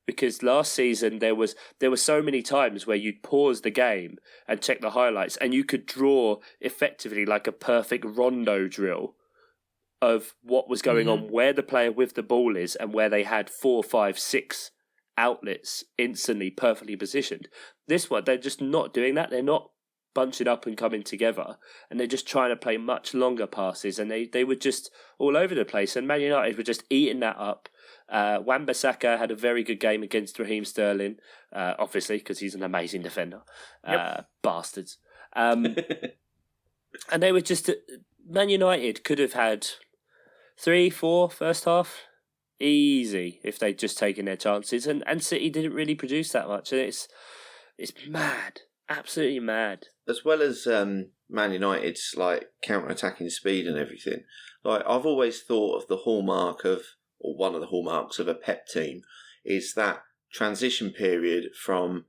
because last season there were so many times where you'd pause the game and check the highlights, and you could draw effectively like a perfect rondo drill of what was going on, where the player with the ball is, and where they had 4, 5, 6 outlets instantly perfectly positioned. This one, they're just not doing that. They're not bunching up and coming together, and they're just trying to play much longer passes, and they were just all over the place, and Man United were just eating that up. Wan-Bissaka had a very good game against Raheem Sterling, obviously, because he's an amazing defender. Bastards. And they were just... Man United could have had 3, 4 first half easy if they'd just taken their chances, and City didn't really produce that much, and it's mad. Absolutely mad. As well as Man United's like counter-attacking speed and everything, like I've always thought of the hallmark of, or one of the hallmarks of a Pep team, is that transition period from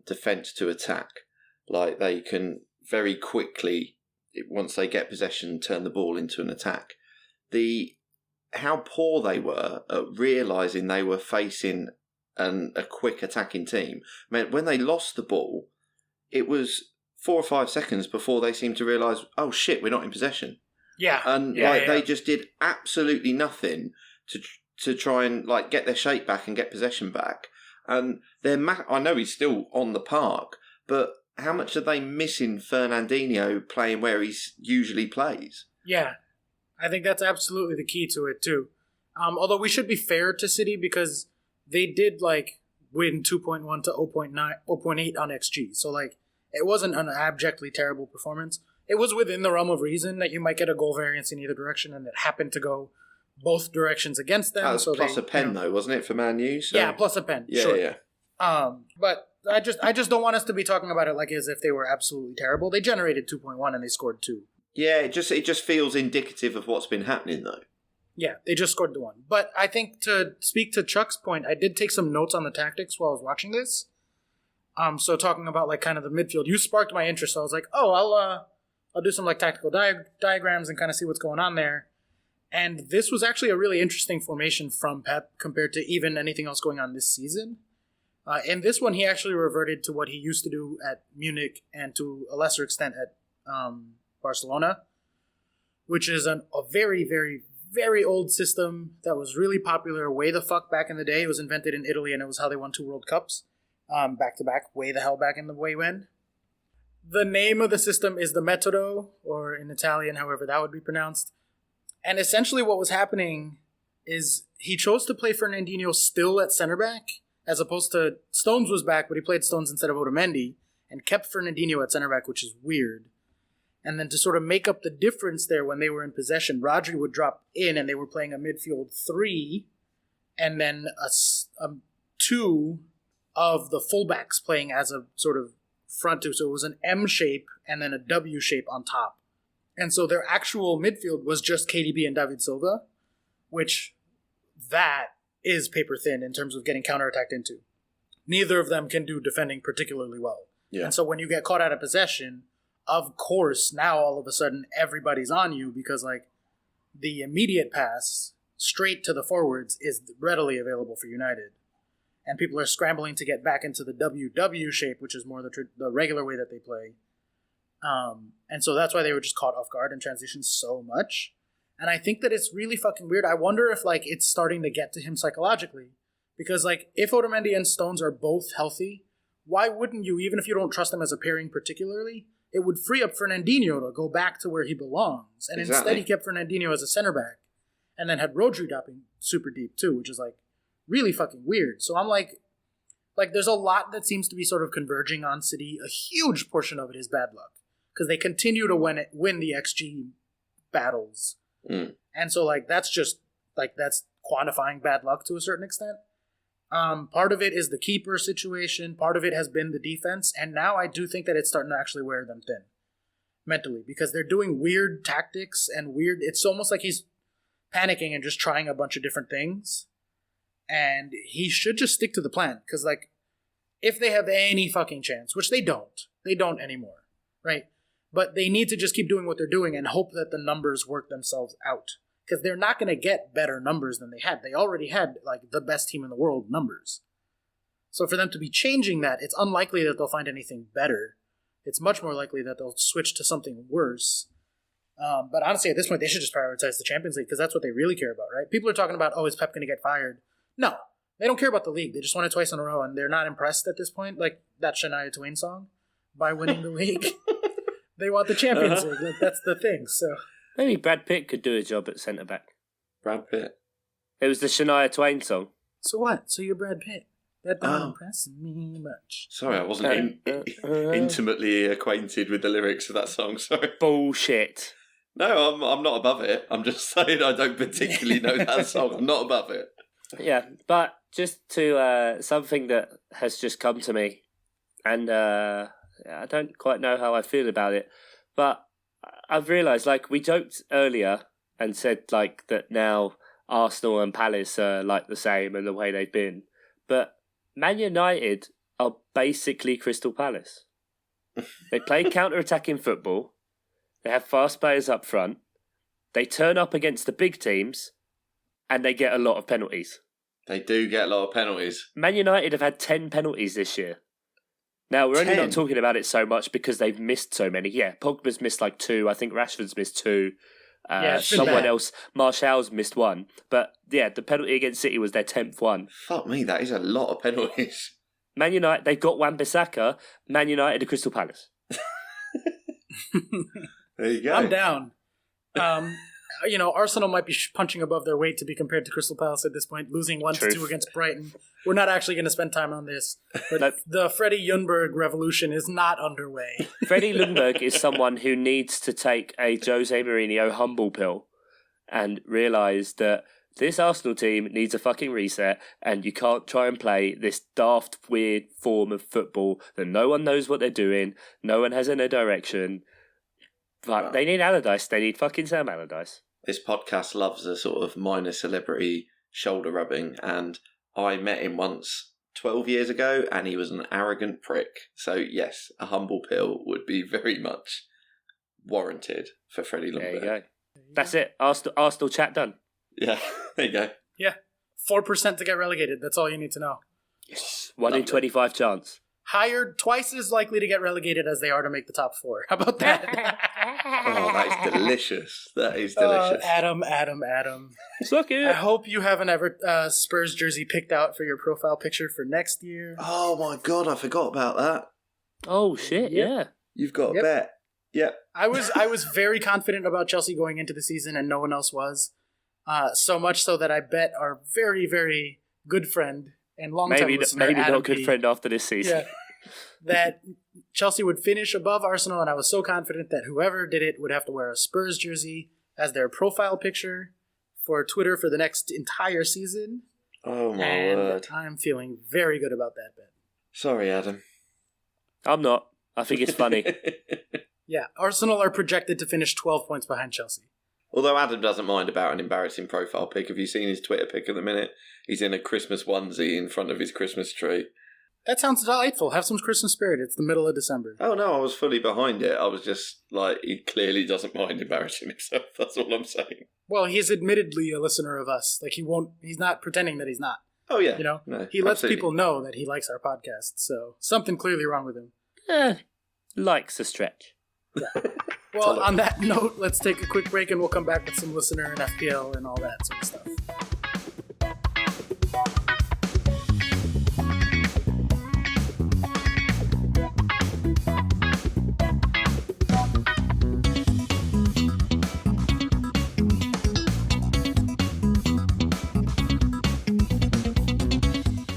defence to attack. Like they can very quickly, once they get possession, turn the ball into an attack. How poor they were at realising they were facing a quick attacking team meant when they lost the ball, it was 4 or 5 seconds before they seemed to realise, oh shit, we're not in possession. Yeah. And they just did absolutely nothing to try and like get their shape back and get possession back. And I know he's still on the park, but how much are they missing Fernandinho playing where he usually plays? Yeah. I think that's absolutely the key to it too. Although we should be fair to City because they did like win 2.1 to 0.8 on XG. So like it wasn't an abjectly terrible performance. It was within the realm of reason that you might get a goal variance in either direction, and it happened to go both directions against them. That was so plus a pen though, wasn't it, for Man U? So... Yeah, plus a pen. Yeah, sure. yeah. But I just don't want us to be talking about it like as if they were absolutely terrible. They generated 2.1 and they scored 2. Yeah, it just feels indicative of what's been happening though. Yeah, they just scored the 1. But I think to speak to Chuck's point, I did take some notes on the tactics while I was watching this. So talking about like kind of the midfield, you sparked my interest. So I was like, oh, I'll do some like tactical diagrams and kind of see what's going on there. And this was actually a really interesting formation from Pep compared to even anything else going on this season. In this one, he actually reverted to what he used to do at Munich and to a lesser extent at Barcelona, which is a very, very, very old system that was really popular way the fuck back in the day. It was invented in Italy, and it was how they won 2 World Cups back-to-back, way the hell back in the way when. The name of the system is the metodo, or in Italian, however that would be pronounced. And essentially what was happening is he chose to play Fernandinho still at center back, as opposed to Stones was back, but he played Stones instead of Otamendi, and kept Fernandinho at center back, which is weird. And then to sort of make up the difference there when they were in possession, Rodri would drop in and they were playing a midfield 3 and then a 2 of the fullbacks playing as a sort of front 2. So it was an M shape and then a W shape on top. And so their actual midfield was just KDB and David Silva, which that is paper thin in terms of getting counterattacked into. Neither of them can do defending particularly well. Yeah. And so when you get caught out of possession, of course, now all of a sudden everybody's on you because like the immediate pass straight to the forwards is readily available for United. And people are scrambling to get back into the WW shape, which is more the regular way that they play. And so that's why they were just caught off guard and transitioned so much. And I think that it's really fucking weird. I wonder if like it's starting to get to him psychologically. Because like if Otamendi and Stones are both healthy, why wouldn't you, even if you don't trust them as a pairing particularly, it would free up Fernandinho to go back to where he belongs. And instead he kept Fernandinho as a center back and then had Rodri dropping super deep too, which is like really fucking weird. So I'm like there's a lot that seems to be sort of converging on City. A huge portion of it is bad luck because they continue to win the XG battles. And so like that's just like that's quantifying bad luck to a certain extent. Part of it is the keeper situation. Part of it has been the defense. And now I do think that it's starting to actually wear them thin mentally because they're doing weird tactics and weird. It's almost like he's panicking and just trying a bunch of different things. And he should just stick to the plan because like if they have any fucking chance, which they don't anymore, right? But they need to just keep doing what they're doing and hope that the numbers work themselves out. because they're not going to get better numbers than they had. They already had like the best team in the world numbers. So for them to be changing that, it's unlikely that they'll find anything better. It's much more likely that they'll switch to something worse. But honestly, at this point, they should just prioritize the Champions League because that's what they really care about, right? People are talking about, is Pep going to get fired? No, they don't care about the league. They just won it twice in a row, and they're not impressed at this point, like that Shania Twain song, by winning the league. They want the Champions League. Like, that's the thing. So maybe Brad Pitt could do a job at centre back. Brad Pitt. It was the Shania Twain song. So what? So you're Brad Pitt. That don't impress me much. Sorry, I wasn't intimately acquainted with the lyrics of that song. Sorry. Bullshit. No, I'm not above it. I'm just saying I don't particularly know that song. I'm not above it. Yeah, but just to something that has just come to me, and I don't quite know how I feel about it, but I've realised, like, we joked earlier and said, like, that now Arsenal and Palace are, like, the same and the way they've been, but Man United are basically Crystal Palace. They play counter-attacking football. They have fast players up front. They turn up against the big teams, and they get a lot of penalties. They do get a lot of penalties. Man United have had 10 penalties this year. Now, we're only not talking about it so much because they've missed so many. Yeah, Pogba's missed like 2. I think Rashford's missed 2. Someone else, Martial's missed 1. But yeah, the penalty against City was their 10th one. Fuck me, that is a lot of penalties. Man United, they've got Wan-Bissaka. Man United are Crystal Palace. There you go. I'm down. Arsenal might be punching above their weight to be compared to Crystal Palace at this point, losing 1-2 against Brighton. We're not actually going to spend time on this, but the Freddie Ljungberg revolution is not underway. Freddie Ljungberg is someone who needs to take a Jose Mourinho humble pill and realise that this Arsenal team needs a fucking reset, and you can't try and play this daft, weird form of football that no one knows what they're doing, no one has any direction. But they need Allardyce. They need fucking Sam Allardyce. This podcast loves a sort of minor celebrity shoulder rubbing, and I met him once 12 years ago, and he was an arrogant prick. So yes, a humble pill would be very much warranted for Freddie Ljungberg. There you go. That's it. Arsenal chat done. Yeah, there you go. Yeah, 4% to get relegated. That's all you need to know. Yes, 1 in 25 chance. Hired twice as likely to get relegated as they are to make the top 4. How about that? Oh, that is delicious. That is delicious. Adam. Suck it. I hope you have an Spurs jersey picked out for your profile picture for next year. Oh my God, I forgot about that. Oh shit, yeah. You've got a bet. Yep. I was very confident about Chelsea going into the season, and no one else was. So much so that I bet our very, very good friend and long-time listener, maybe Adam not good P, friend after this season. That Chelsea would finish above Arsenal, and I was so confident that whoever did it would have to wear a Spurs jersey as their profile picture for Twitter for the next entire season. Oh my word. I'm feeling very good about that bet. Sorry, Adam. I'm not. I think it's funny. Yeah, Arsenal are projected to finish 12 points behind Chelsea. Although Adam doesn't mind about an embarrassing profile pic. Have you seen his Twitter pic at the minute? He's in a Christmas onesie in front of his Christmas tree. That sounds delightful. Have some Christmas spirit. It's the middle of December. Oh no, I was fully behind it. I was just like, he clearly doesn't mind embarrassing himself. That's all I'm saying. Well, he's admittedly a listener of us. Like, he's not pretending that he's not. Oh yeah. You know? No, he lets absolutely. people know that he likes our podcast. So something clearly wrong with him. Likes a stretch. Yeah. Well, on that note, let's take a quick break and we'll come back with some listener and FPL and all that sort of stuff.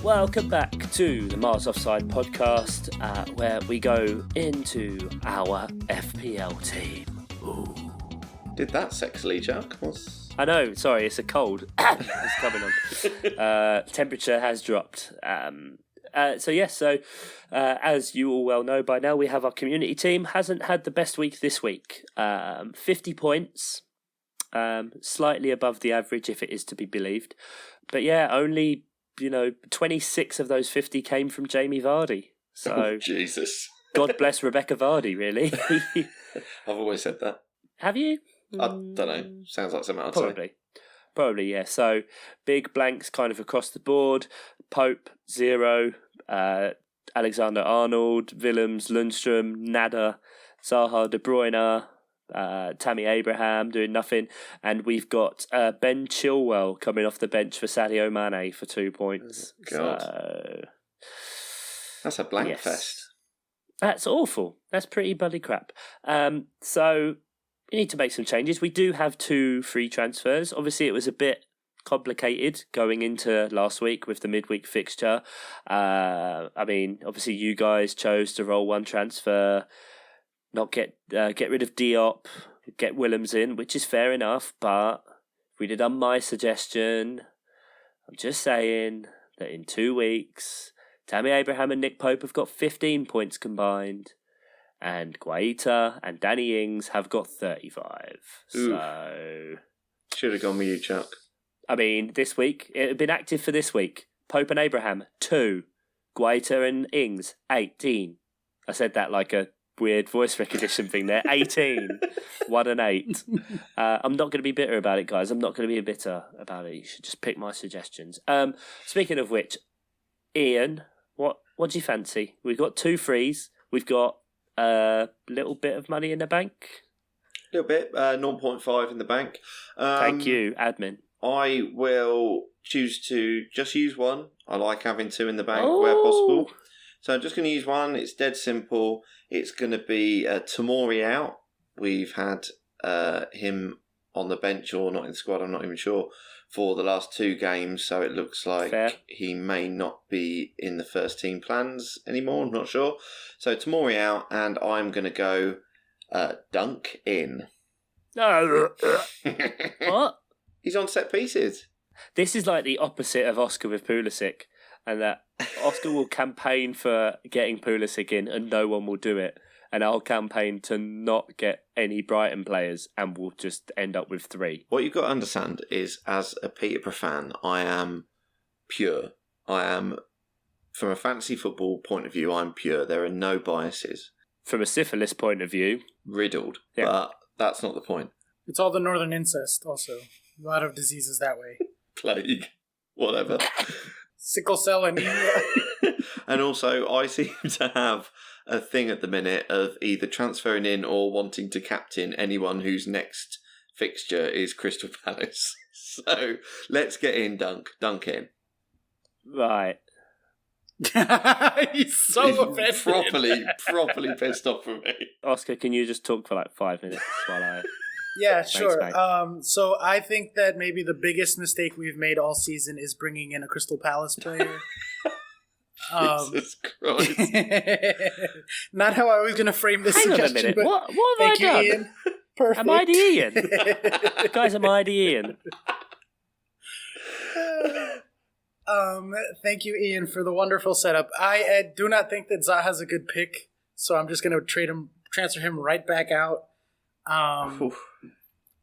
Welcome back to the Mars Offside podcast, where we go into our FPL team. Ooh. Did that sexily, Chuck? I know, sorry, it's a cold. It's coming on. Temperature has dropped. As you all well know by now, we have our community team. Hasn't had the best week this week. 50 points, slightly above the average if it is to be believed. But yeah, only 26 of those 50 came from Jamie Vardy. So Jesus. God bless Rebecca Vardy, really. I've always said that. Have you? I don't know. Sounds like something I'd Probably. say. Probably, yeah. So big blanks kind of across the board. Pope, 0. Alexander-Arnold, Willems, Lundstrom, nada. Zaha, De Bruyne, Tammy Abraham doing nothing. And we've got Ben Chilwell coming off the bench for Sadio Mane for 2 points. God. So, that's a blank fest. That's awful. That's pretty bloody crap. So we need to make some changes. We do have 2 free transfers. Obviously, it was a bit complicated going into last week with the midweek fixture. I mean, obviously, you guys chose to roll 1 transfer, not get rid of Diop, get Willems in, which is fair enough. But if we'd have done my suggestion, I'm just saying that in 2 weeks, Tammy Abraham and Nick Pope have got 15 points combined, and Guaita and Danny Ings have got 35. Ooh. So Should have gone with you, Chuck. I mean, this week, it had been active for this week. Pope and Abraham, 2. Guaita and Ings, 18. I said that like a weird voice recognition thing there. 18. 1 and 8. I'm not going to be bitter about it, guys. I'm not going to be bitter about it. You should just pick my suggestions. Speaking of which, Ian, what do you fancy? We've got 2 frees. We've got a little bit of money in the bank. A little bit, 0.5 in the bank. Thank you, admin. I will choose to just use 1. I like having 2 in the bank where possible. So I'm just going to use 1. It's dead simple. It's going to be Tomori out. We've had him on the bench or not in the squad, I'm not even sure, for the last 2 games. So it looks like he may not be in the first team plans anymore. I'm not sure. So Tomori out, and I'm going to go Dunk in. No. What? He's on set pieces. This is like the opposite of Oscar with Pulisic, and that Oscar will campaign for getting Pulisic in and no one will do it. And I'll campaign to not get any Brighton players and we'll just end up with 3. What you've got to understand is, as a Peterborough fan, I am pure. I am, from a fantasy football point of view, I'm pure. There are no biases. From a syphilis point of view, riddled. Yeah. But that's not the point. It's all the northern incest also. A lot of diseases that way. Plague. Whatever. Sickle cell anemia. And also, I seem to have a thing at the minute of either transferring in or wanting to captain anyone whose next fixture is Crystal Palace. So let's get in, Dunk in. Right. He's so offended. Properly pissed off with me. Oscar, can you just talk for like 5 minutes while I... Yeah, sure. Thanks, so I think that maybe the biggest mistake we've made all season is bringing in a Crystal Palace player. Jesus Christ. Not how I was going to frame this Hang suggestion. on a minute. But What have thank I done? you, Ian. Perfect. Am I the Ian? Guys, am I the Ian? Thank you, Ian, for the wonderful setup. I do not think that Zaha's a good pick, so I'm just going to transfer him right back out.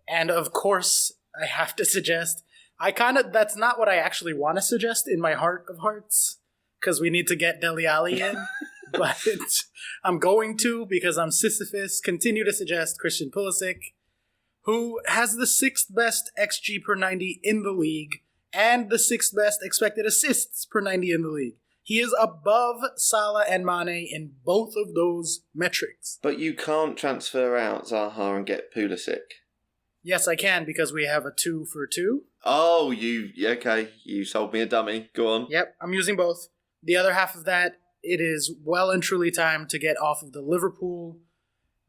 And of course, I have to suggest, that's not what I actually want to suggest in my heart of hearts, because we need to get Dele Alli in, but I'm going to, because I'm Sisyphus, continue to suggest Christian Pulisic, who has the 6th best XG per 90 in the league, and the 6th best expected assists per 90 in the league. He is above Salah and Mane in both of those metrics. But you can't transfer out Zaha and get Pulisic. Yes, I can, because we have a 2 for 2. Oh, okay. You sold me a dummy. Go on. Yep, I'm using both. The other half of that, it is well and truly time to get off of the Liverpool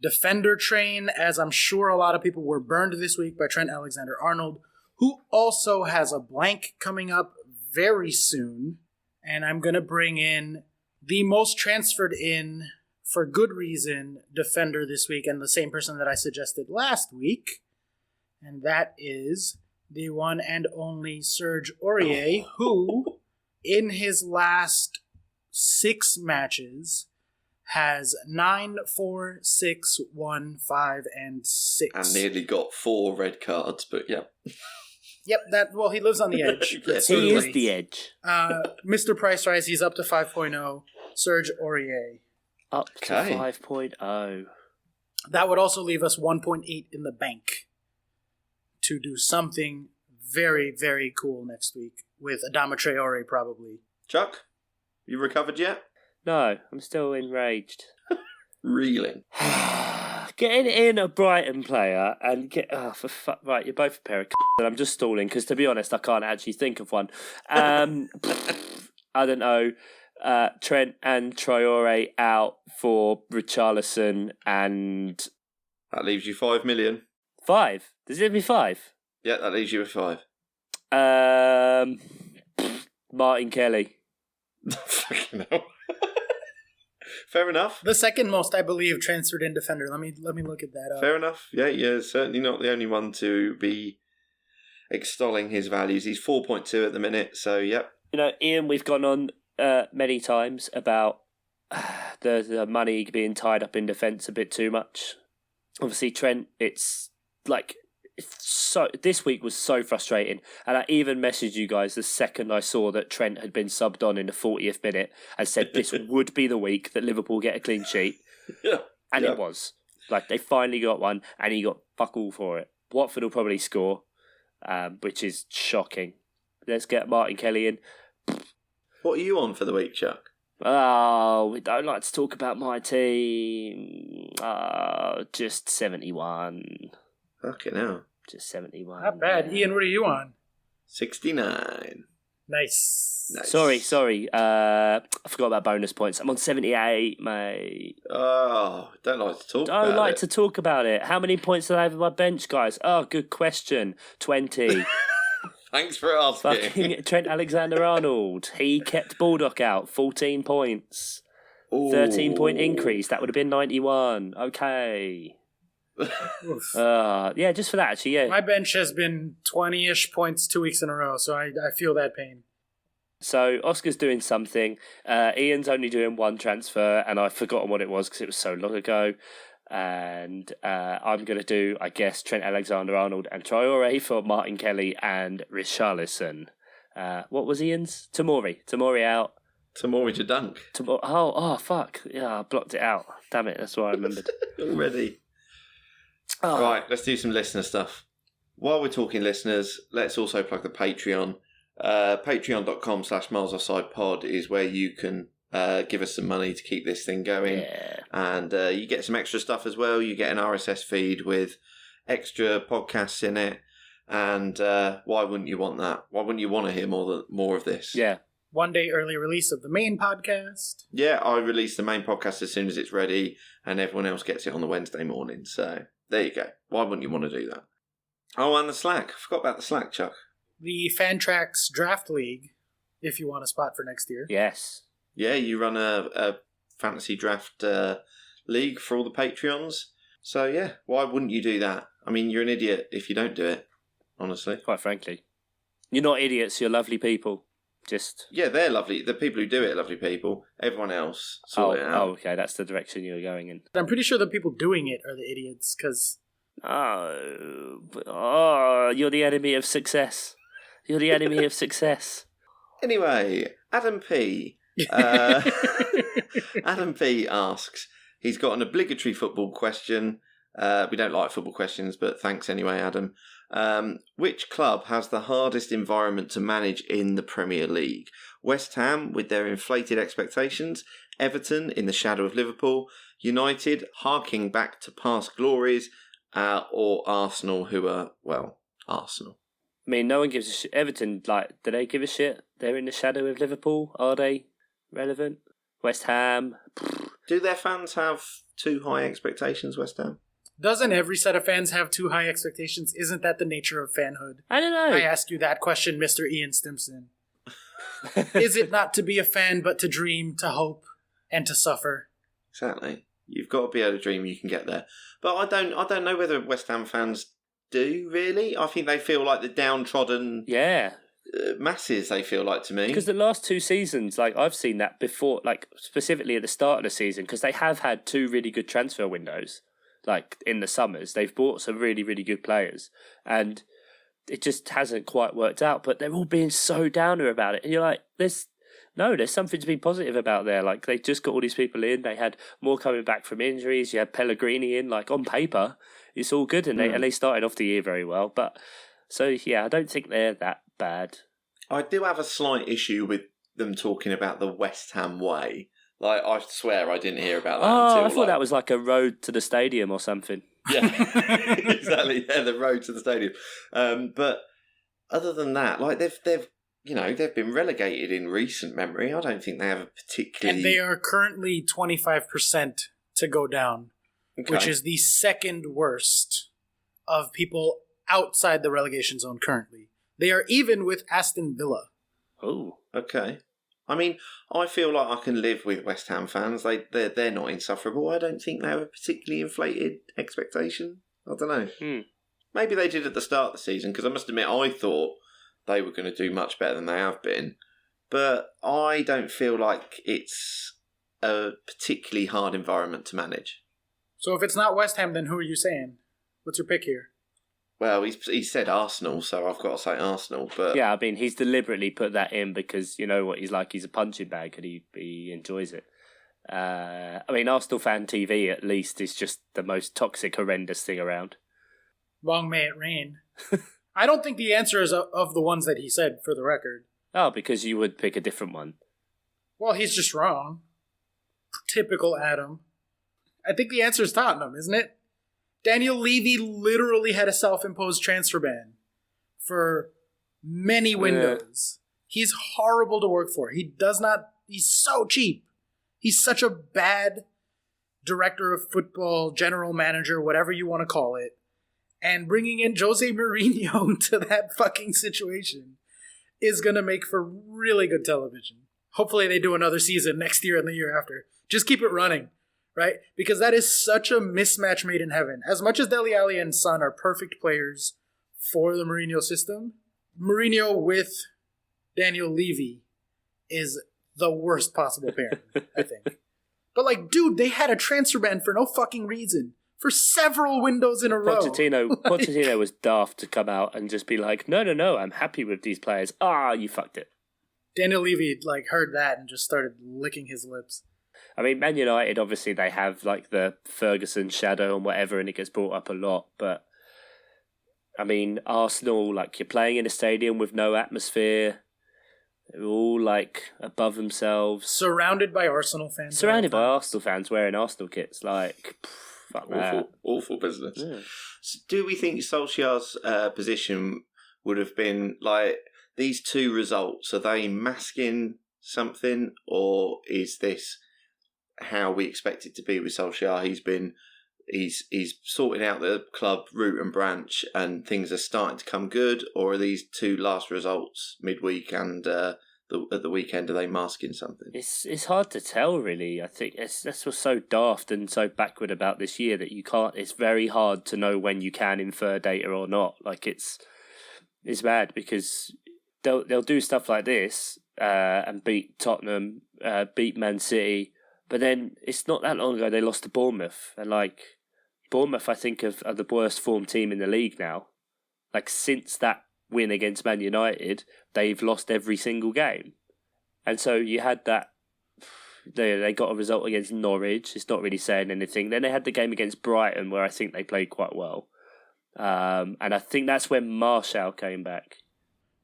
defender train, as I'm sure a lot of people were burned this week by Trent Alexander-Arnold, who also has a blank coming up very soon. And I'm going to bring in the most transferred in, for good reason, defender this week, and the same person that I suggested last week. And that is the one and only Serge Aurier, who, in his last 6 matches, has 9, 4, 6, 1, 5, and 6. And nearly got 4 red cards, but yeah. Yep, he lives on the edge. Yes. He is the edge. Mr. Price Rise, he's up to 5.0. Serge Aurier. Up to 5.0. That would also leave us 1.8 in the bank to do something very, very cool next week with Adama Traore probably. Chuck, you recovered yet? No, I'm still enraged. Reeling. Getting in a Brighton player and right, you're both a pair of and I'm just stalling because to be honest, I can't actually think of one. I don't know. Trent and Traore out for Richarlison and That leaves you 5 million. 5. Does it be 5? Yeah, that leaves you with 5. Martin Kelly. Fucking hell. Fair enough. The second most, I believe, transferred in defender. Let me look at that up. Fair enough. Yeah, you're certainly not the only one to be extolling his values. He's 4.2 at the minute, so yep. You know, Ian, we've gone on many times about the money being tied up in defence a bit too much. Obviously, Trent, this week was so frustrating, and I even messaged you guys the second I saw that Trent had been subbed on in the 40th minute and said this would be the week that Liverpool get a clean sheet. And it was. Like, they finally got one, and he got fuck all for it. Watford will probably score, which is shocking. Let's get Martin Kelly in. What are you on for the week, Chuck? Oh, we don't like to talk about my team. Just 71. Fucking hell. Just 71. Not bad. Ian, what are you on? 69. Nice. Sorry. I forgot about bonus points. I'm on 78, mate. Oh, don't like to talk about it. Don't like to talk about it. How many points did I have on my bench, guys? Oh, good question. 20. Thanks for asking. Fucking Trent Alexander-Arnold. He kept Baldock out. 14 points. Ooh. 13-point increase. That would have been 91. Okay. Yeah, just for that, actually, yeah. My bench has been 20-ish points 2 weeks in a row, so I feel that pain. So Oscar's doing something. Ian's only doing one transfer, and I've forgotten what it was because it was so long ago. And I'm going to do, I guess, Trent Alexander-Arnold and Traore for Martin Kelly and Richarlison. What was Ian's? Tamori out. Tamori to dunk. Oh, fuck. Yeah, I blocked it out. Damn it, that's what I remembered. Already. Oh. Right, let's do some listener stuff. While we're talking listeners, let's also plug the Patreon. Patreon.com/milesoffsidepod is where you can give us some money to keep this thing going. Yeah. And you get some extra stuff as well. You get an RSS feed with extra podcasts in it. And why wouldn't you want that? Why wouldn't you want to hear more of this? Yeah. 1 day early release of the main podcast. Yeah, I release the main podcast as soon as it's ready, and everyone else gets it on the Wednesday morning. So there you go. Why wouldn't you want to do that? Oh, and the Slack. I forgot about the Slack, Chuck. The Fantrax Draft League, if you want a spot for next year. Yes. Yeah, you run a fantasy draft league for all the Patreons. So yeah, why wouldn't you do that? I mean, you're an idiot if you don't do it, honestly. Quite frankly. You're not idiots, you're lovely people. Yeah, they're lovely. The people who do it are lovely people. Everyone else sort it out. Oh, okay, that's the direction you're going in. I'm pretty sure the people doing it are the idiots, because... Oh, you're the enemy of success. You're the enemy of success. Anyway, Adam P. Adam P. asks, he's got an obligatory football question. We don't like football questions, but thanks anyway, Adam. Which club has the hardest environment to manage in the Premier League? West Ham, with their inflated expectations, Everton, in the shadow of Liverpool, United, harking back to past glories, or Arsenal, who are, well, Arsenal. I mean, no one gives a shit. Everton, do they give a shit? They're in the shadow of Liverpool. Are they relevant? West Ham. Do their fans have too high expectations, West Ham? Doesn't every set of fans have too high expectations? Isn't that the nature of fanhood? I don't know. I ask you that question, Mr. Ian Stimson. Is it not to be a fan, but to dream, to hope, and to suffer? Exactly. You've got to be able to dream you can get there. But I don't know whether West Ham fans do, really. I think they feel like the downtrodden masses, they feel like to me. Because the last 2 seasons, I've seen that before, specifically at the start of the season, because they have had 2 really good transfer windows. In the summers, they've bought some really, really good players, and it just hasn't quite worked out. But they're all being so downer about it, and you're like, there's something to be positive about there. They just got all these people in. They had more coming back from injuries. You had Pellegrini in. On paper, it's all good, and they started off the year very well. But So, yeah, I don't think they're that bad. I do have a slight issue with them talking about the West Ham way. Like, I swear I didn't hear about that until... I thought that was like a road to the stadium or something. Yeah, exactly. Yeah, the road to the stadium. But other than that, like, they've been relegated in recent memory. I don't think they have a particularly... And they are currently 25% to go down, which is the second worst of people outside the relegation zone currently. They are even with Aston Villa. Oh, okay. I mean, I feel like I can live with West Ham fans. They're not insufferable. I don't think they have a particularly inflated expectation. I don't know. Maybe they did at the start of the season, because I must admit I thought they were going to do much better than they have been. But I don't feel like it's a particularly hard environment to manage. So if it's not West Ham, then who are you saying? What's your pick here? Well, he said Arsenal, so I've got to say Arsenal. But yeah, I mean, he's deliberately put that in because you know what he's like. He's a punching bag and he enjoys it. I mean, Arsenal fan TV at least is just the most toxic, horrendous thing around. Long may it rain. I don't think the answer is of the ones that he said, for the record. Oh, because you would pick a different one. Well, he's just wrong. Typical Adam. I think the answer is Tottenham, isn't it? Daniel Levy literally had a self-imposed transfer ban for many windows. He's horrible to work for. He's so cheap. He's such a bad director of football, general manager, whatever you want to call it. And bringing in Jose Mourinho to that fucking situation is going to make for really good television. Hopefully they do another season next year and the year after. Just keep it running. Right? Because that is such a mismatch made in heaven. As much as Dele Alli and Son are perfect players for the Mourinho system, Mourinho with Daniel Levy is the worst possible pairing, I think. But like, dude, they had a transfer ban for no fucking reason. For several windows in a row. Pochettino was daft to come out and just be like, no, I'm happy with these players. You fucked it. Daniel Levy heard that and just started licking his lips. I mean, Man United, obviously, they have, the Ferguson shadow and whatever, and it gets brought up a lot. But, I mean, Arsenal, you're playing in a stadium with no atmosphere. They're all, above themselves. Surrounded by Arsenal fans. Surrounded by Arsenal fans wearing Arsenal kits. Fuck that. Awful business. Yeah. So do we think Solskjaer's position would have been, these two results, are they masking something, or is this how we expect it to be with Solskjaer? He's sorting out the club root and branch, and things are starting to come good, or are these two last results midweek and at the weekend, are they masking something? It's hard to tell, really. I think that's what's so daft and so backward about this year, that you can't. It's very hard to know when you can infer data or not. It's bad because they'll do stuff like this and beat Tottenham, beat Man City. But then it's not that long ago they lost to Bournemouth. And Bournemouth, I think, are the worst form team in the league now. Since that win against Man United, they've lost every single game. And so you had that, they got a result against Norwich. It's not really saying anything. Then they had the game against Brighton, where I think they played quite well. And I think that's when Martial came back.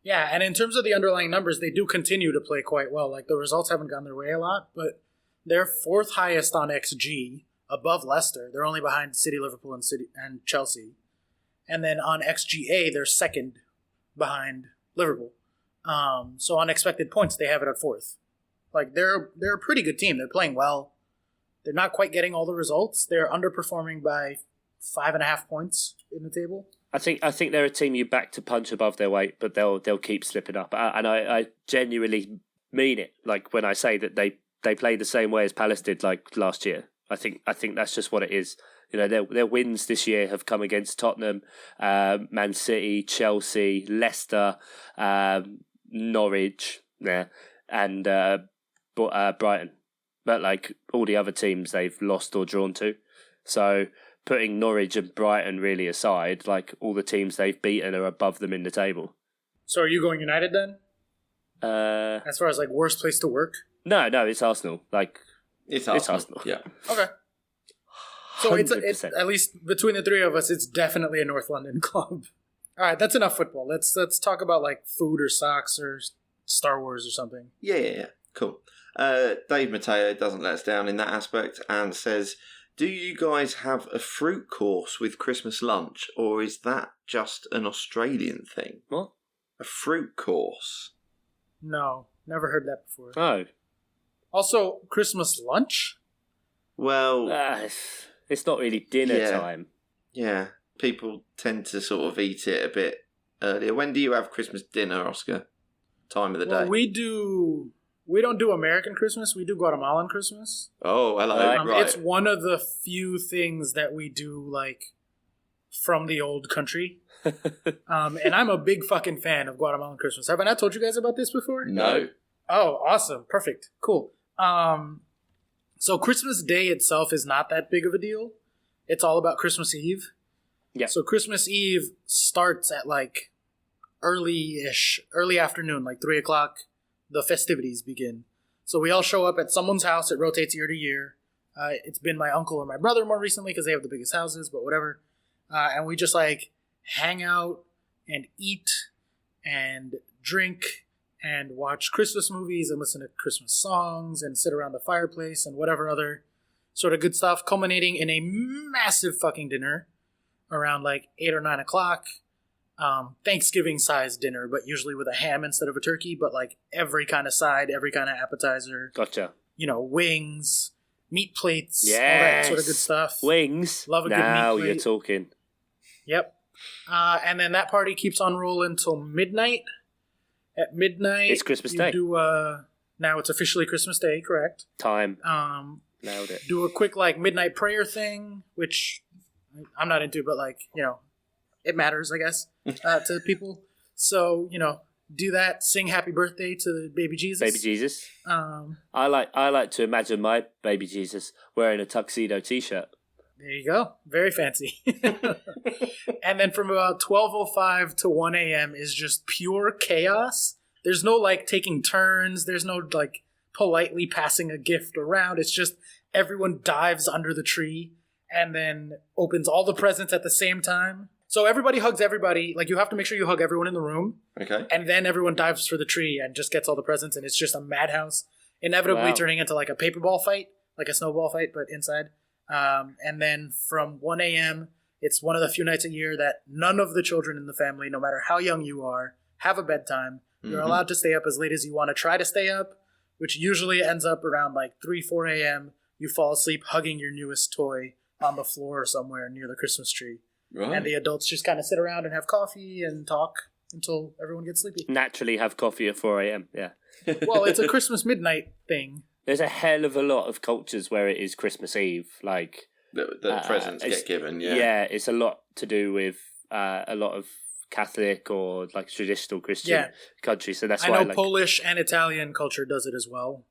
Yeah, and in terms of the underlying numbers, they do continue to play quite well. The results haven't gone their way a lot, but they're fourth highest on XG, above Leicester. They're only behind City, Liverpool, and Chelsea. And then on XGA, they're second behind Liverpool. So on expected points, they have it at fourth. They're a pretty good team. They're playing well. They're not quite getting all the results. They're underperforming by 5.5 points in the table. I think they're a team you back to punch above their weight, but they'll keep slipping up. And I genuinely mean it. When I say that they play the same way as Palace did last year. I think that's just what it is. Their wins this year have come against Tottenham, Man City, Chelsea, Leicester, Norwich, and Brighton. But all the other teams they've lost or drawn to. So putting Norwich and Brighton really aside, all the teams they've beaten are above them in the table. So are you going United then? As far as worst place to work? No, it's Arsenal. It's Arsenal. Yeah. Okay. So it's 100%. at least between the three of us, it's definitely a North London club. All right, that's enough football. Let's talk about like food or socks or Star Wars or something. Yeah. Cool. Dave Mateo doesn't let us down in that aspect and says, do you guys have a fruit course with Christmas lunch, or is that just an Australian thing? What? A fruit course? No, never heard that before. Oh. Also, Christmas lunch? Well, it's not really dinner time. Yeah, people tend to sort of eat it a bit earlier. When do you have Christmas dinner, Oscar? Time of the day? We don't do American Christmas. We do Guatemalan Christmas. Oh, hello. Right. It's one of the few things that we do, like, from the old country. And I'm a big fucking fan of Guatemalan Christmas. Have I not told you guys about this before? No. Oh, awesome. Perfect. Cool. So Christmas Day itself is not that big of a deal. It's all about Christmas Eve. Yeah. So Christmas Eve starts at, like, early afternoon, like 3 o'clock. The festivities begin. So we all show up at someone's house. It rotates year to year. It's been my uncle or my brother more recently because they have the biggest houses, but whatever. And we just like hang out and eat and drink and watch Christmas movies and listen to Christmas songs and sit around the fireplace and whatever other sort of good stuff, culminating in a massive fucking dinner around like 8 or 9 o'clock. Thanksgiving-sized dinner, but usually with a ham instead of a turkey, but like every kind of side, every kind of appetizer. Gotcha. You know, wings, meat plates, yes. all that sort of good stuff. Wings. Love a good now meat plate. You're talking. Yep. And then that party keeps on rolling until midnight. At midnight, it's Christmas Day. Now it's officially Christmas Day, correct? Time. Nailed it. Do a quick like midnight prayer thing, which I'm not into, but like, you know, it matters, I guess, to people. So, you know, do that. Sing happy birthday to baby Jesus. Baby Jesus. I like to imagine my baby Jesus wearing a tuxedo T-shirt. There you go. Very fancy. And then from about 12:05 to 1 a.m. is just pure chaos. There's no like taking turns. There's no like politely passing a gift around. It's just everyone dives under the tree and then opens all the presents at the same time. So everybody hugs everybody. Like, you have to make sure you hug everyone in the room. Okay. And then everyone dives for the tree and just gets all the presents, and it's just a madhouse, inevitably turning into like a paperball fight, like a snowball fight, but inside. And then from 1 a.m., it's one of the few nights a year that none of the children in the family, no matter how young you are, have a bedtime. You're allowed to stay up as late as you want to try to stay up, which usually ends up around like 3, 4 a.m. You fall asleep hugging your newest toy on the floor somewhere near the Christmas tree. Right. And the adults just kind of sit around and have coffee and talk until everyone gets sleepy. Naturally have coffee at 4 a.m., yeah. Well, it's a Christmas midnight thing. There's a hell of a lot of cultures where it is Christmas Eve. Like the presents get given, yeah. Yeah, it's a lot to do with a lot of Catholic or like traditional Christian countries. So that's why I know Polish and Italian culture does it as well.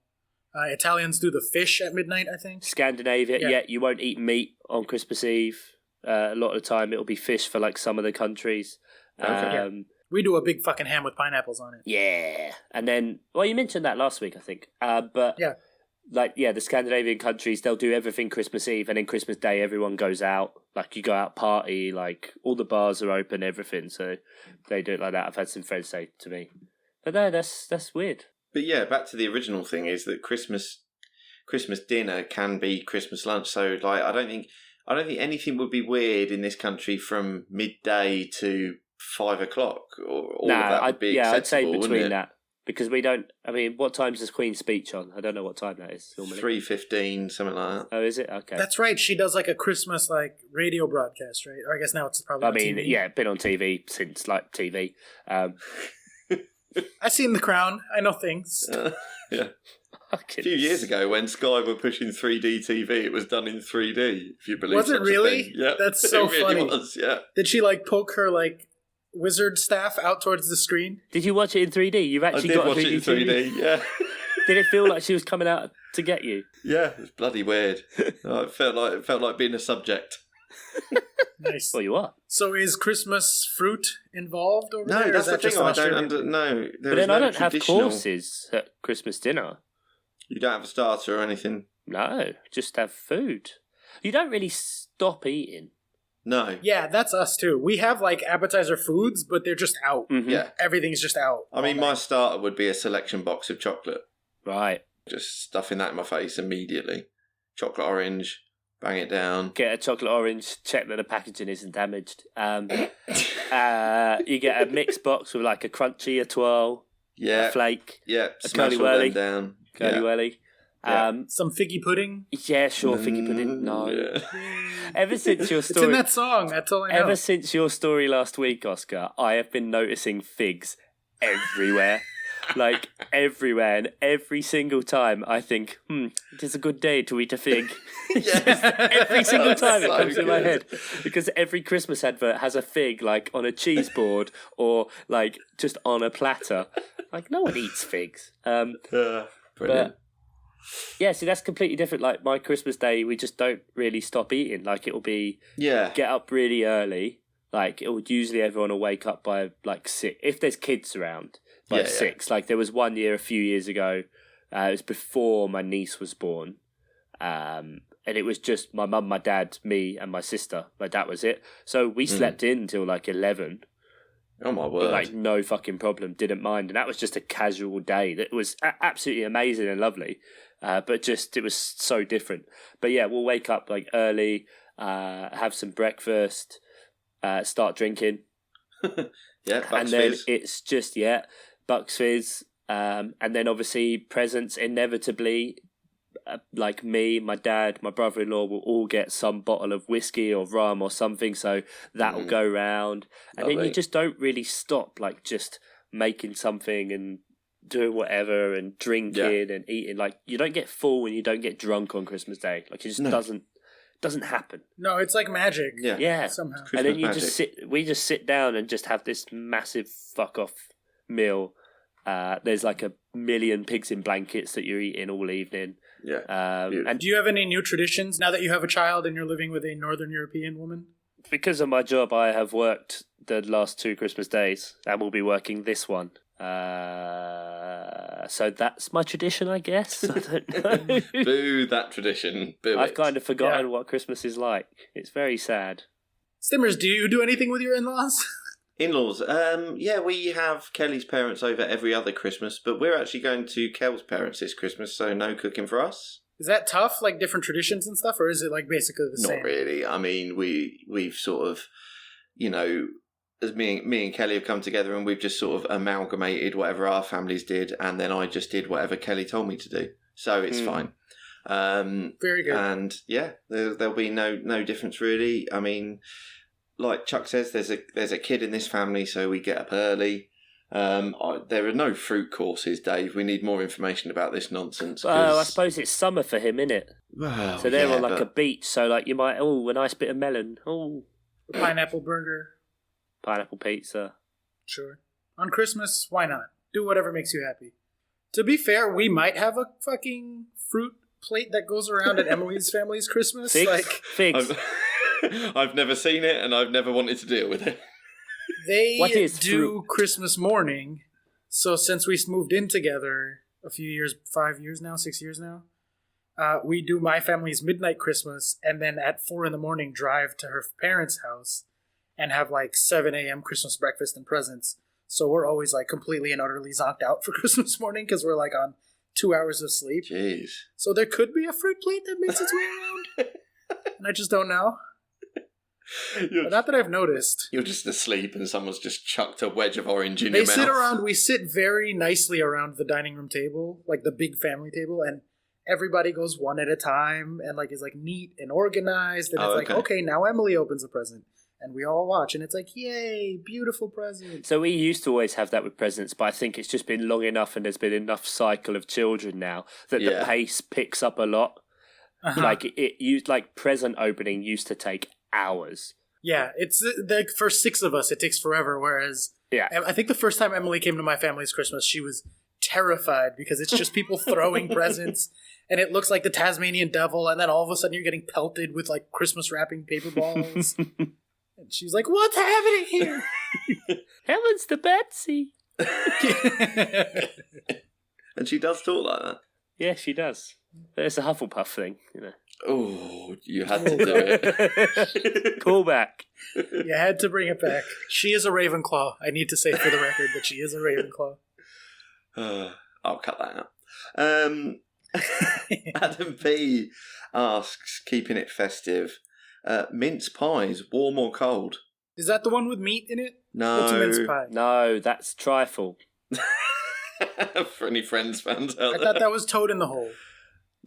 Italians do the fish at midnight, I think. Scandinavia, you won't eat meat on Christmas Eve. A lot of the time it'll be fish for like some of the countries. Okay. We do a big fucking ham with pineapples on it. Yeah. And then, well, you mentioned that last week, I think. But the Scandinavian countries, they'll do everything Christmas Eve, and then Christmas Day everyone goes out. Like, you go out party, like all the bars are open, everything. So they do it like that. I've had some friends say to me. But no, that's weird. But yeah, back to the original thing is that Christmas dinner can be Christmas lunch. So like I don't think anything would be weird in this country from midday to 5 o'clock, or all of that would be acceptable. I'd say between that, because we don't. I mean, what time's the Queen's speech on? I don't know what time that is normally. 3:15, something like that. Oh, is it? Okay, that's right. She does like a Christmas like radio broadcast, right? Or I guess now it's probably. TV. Been on TV since like TV. I've seen The Crown. I know things. Yeah. A few years ago, when Sky were pushing 3D TV, it was done in 3D. If you believe. Was it really? Yeah, that's so it funny. Really was, yeah. Did she like poke her like wizard staff out towards the screen? Did you watch it in 3D? You've actually got a 3D. I did watch it in 3D. Yeah. Did it feel like she was coming out to get you? Yeah, it was bloody weird. It felt like being a subject. Nice. Well, you are. So is Christmas fruit involved over there? No, that's the thing. I don't know. But then I don't have courses at Christmas dinner. You don't have a starter or anything? No, just have food. You don't really stop eating. No. Yeah, that's us too. We have like appetizer foods, but they're just out. Mhm. Yeah. Everything's just out. I mean, my starter would be a selection box of chocolate. Right. Just stuffing that in my face immediately. Chocolate orange, bang it down. Get a chocolate orange, check that the packaging isn't damaged. You get a mixed box with like a crunchy, a twirl, Yeah. a flake, Yeah. A Smash curly all whirly. them down. curly whirly. Some figgy pudding. Yeah, sure, figgy pudding. No. Yeah. Ever since your It's story, in that song. That's all I know. ever since your story last week, Oscar, I have been noticing figs everywhere. Like everywhere, and every single time I think, it is a good day to eat a fig. Yes. Every single time it So comes in my good. head. Because every Christmas advert has a fig like on a cheese board or like just on a platter. Like no one eats figs. Brilliant. But yeah, see that's completely different. Like my Christmas day, we just don't really stop eating. Like it'll be Yeah. get up really early. Like it would usually everyone will wake up by like 6 if there's kids around. By 6. Like there was one year a few years ago, it was before my niece was born, and it was just my mum, my dad, me, and my sister. Like that was it. So we slept in until like 11. Oh my word. Like no fucking problem, didn't mind, and that was just a casual day. That was absolutely amazing and lovely, but just it was so different. But yeah, we'll wake up like early, have some breakfast, start drinking. Yeah, Bucks And then Fizz. it's just Bucks Fizz, and then obviously presents inevitably. Like me, my dad, my brother-in-law will all get some bottle of whiskey or rum or something, so that will go round, and then Lovely. you just don't really stop, like just making something and doing whatever and drinking and eating. Like you don't get full and you don't get drunk on Christmas Day. Like it just doesn't happen. No, it's like magic. Yeah. Somehow. Christmas And then you magic. we just sit down and just have this massive fuck off meal. There's like a million pigs in blankets that you're eating all evening. Yeah. And Do you have any new traditions now that you have a child and you're living with a Northern European woman? because of my job, I have worked the last 2 Christmas days and will be working this one. So that's my tradition, I guess. I don't know. Boo that tradition. Boo I've it. kind of forgotten what Christmas is like. It's very sad. Stimmers, do you do anything with your in-laws? In-laws. Yeah, we have Kelly's parents over every other Christmas, but we're actually going to Kel's parents this Christmas, so no cooking for us. Is that tough, like different traditions and stuff, or is it like basically the same? Not really. I mean, we've sort of, as me and Kelly have come together and we've just sort of amalgamated whatever our families did, and then I just did whatever Kelly told me to do. So it's fine. Very good. And yeah, there'll be no difference really. I mean, like Chuck says, there's a kid in this family, so we get up early. There are no fruit courses, Dave. We need more information about this nonsense. Oh, I suppose it's summer for him, innit? Well, So they're yeah, on like but- a beach, so like you might, a nice bit of melon. Oh, Pineapple burger. pineapple pizza. Sure. On Christmas, why not? Do whatever makes you happy. To be fair, we might have a fucking fruit plate that goes around at Emily's family's Christmas. Figs? Like, Figs. I've never seen it and I've never wanted to deal with it. they What is do fruit? Christmas morning. So since we moved in together a few years, 5 years now, 6 years now, we do my family's midnight Christmas, and then at 4 a.m. drive to her parents' house and have like 7 a.m. Christmas breakfast and presents. So we're always like completely and utterly zonked out for Christmas morning because we're like on 2 hours of sleep. Jeez. So there could be a fruit plate that makes its way around. And I just don't know. But not that I've noticed. You're just asleep and someone's just chucked a wedge of orange in They your mouth. sit around, we sit very nicely around the dining room table, like the big family table, and everybody goes one at a time and like is like neat and organized. And Oh, it's like, okay. okay, now Emily opens a present. And we all watch, and it's like, yay, beautiful present. So we used to always have that with presents, but I think it's just been long enough and there's been enough cycle of children now that the Yeah. pace picks up a lot. Uh-huh. Like it used like present opening used to take hours. Yeah, it's like for 6 of us, it takes forever. Whereas Yeah. I think the first time Emily came to my family's Christmas, she was terrified because it's just people throwing presents, and it looks like the Tasmanian devil, and then all of a sudden you're getting pelted with like Christmas wrapping paper balls. And she's like, "What's happening here?" Heavens to Betsy. And she does talk like that. Yeah, she does. But it's a Hufflepuff thing, you know. Oh, you had to do it. Call back. You had to bring it back. She is a Ravenclaw. I need to say for the record that she is a Ravenclaw. I'll cut that out. Adam P asks, keeping it festive, mince pies, warm or cold? Is that the one with meat in it? No. What's a mince pie? No, that's trifle. For any Friends fans out I there. thought that was Toad in the Hole.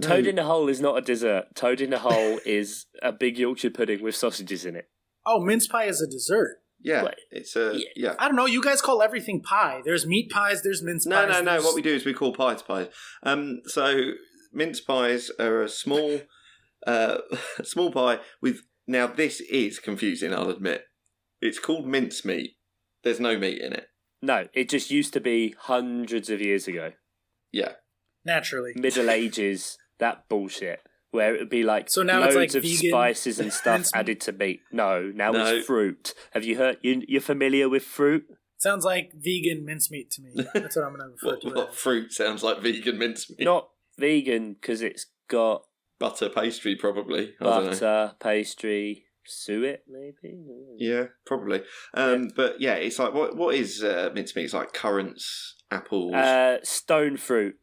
Toad in the Hole is not a dessert. Toad in the Hole is a big Yorkshire pudding with sausages in it. Oh, mince pie is a dessert. Yeah, What? it's a... Yeah. I don't know. You guys call everything pie. There's meat pies. There's mince No, pies. no. there's- What we do is we call pies pies. So mince pies are a small, small pie with. Now this is confusing. I'll admit. It's called mincemeat. There's no meat in it. No, it just used to be hundreds of years ago. Yeah. Naturally. Middle Ages, that bullshit. Where it would be like So now it's loads like of vegan spices and stuff mincemeat? added to meat. No, now No. it's fruit. Have you heard? You're familiar with fruit? Sounds like vegan mincemeat to me. That's what I'm going to refer to it What as. fruit sounds like vegan mincemeat? Not vegan because it's got Butter pastry, probably. I don't know. butter, pastry, suet maybe. Yeah, probably. But yeah, it's like what is mincemeat? It's like currants, apples. Stone fruit,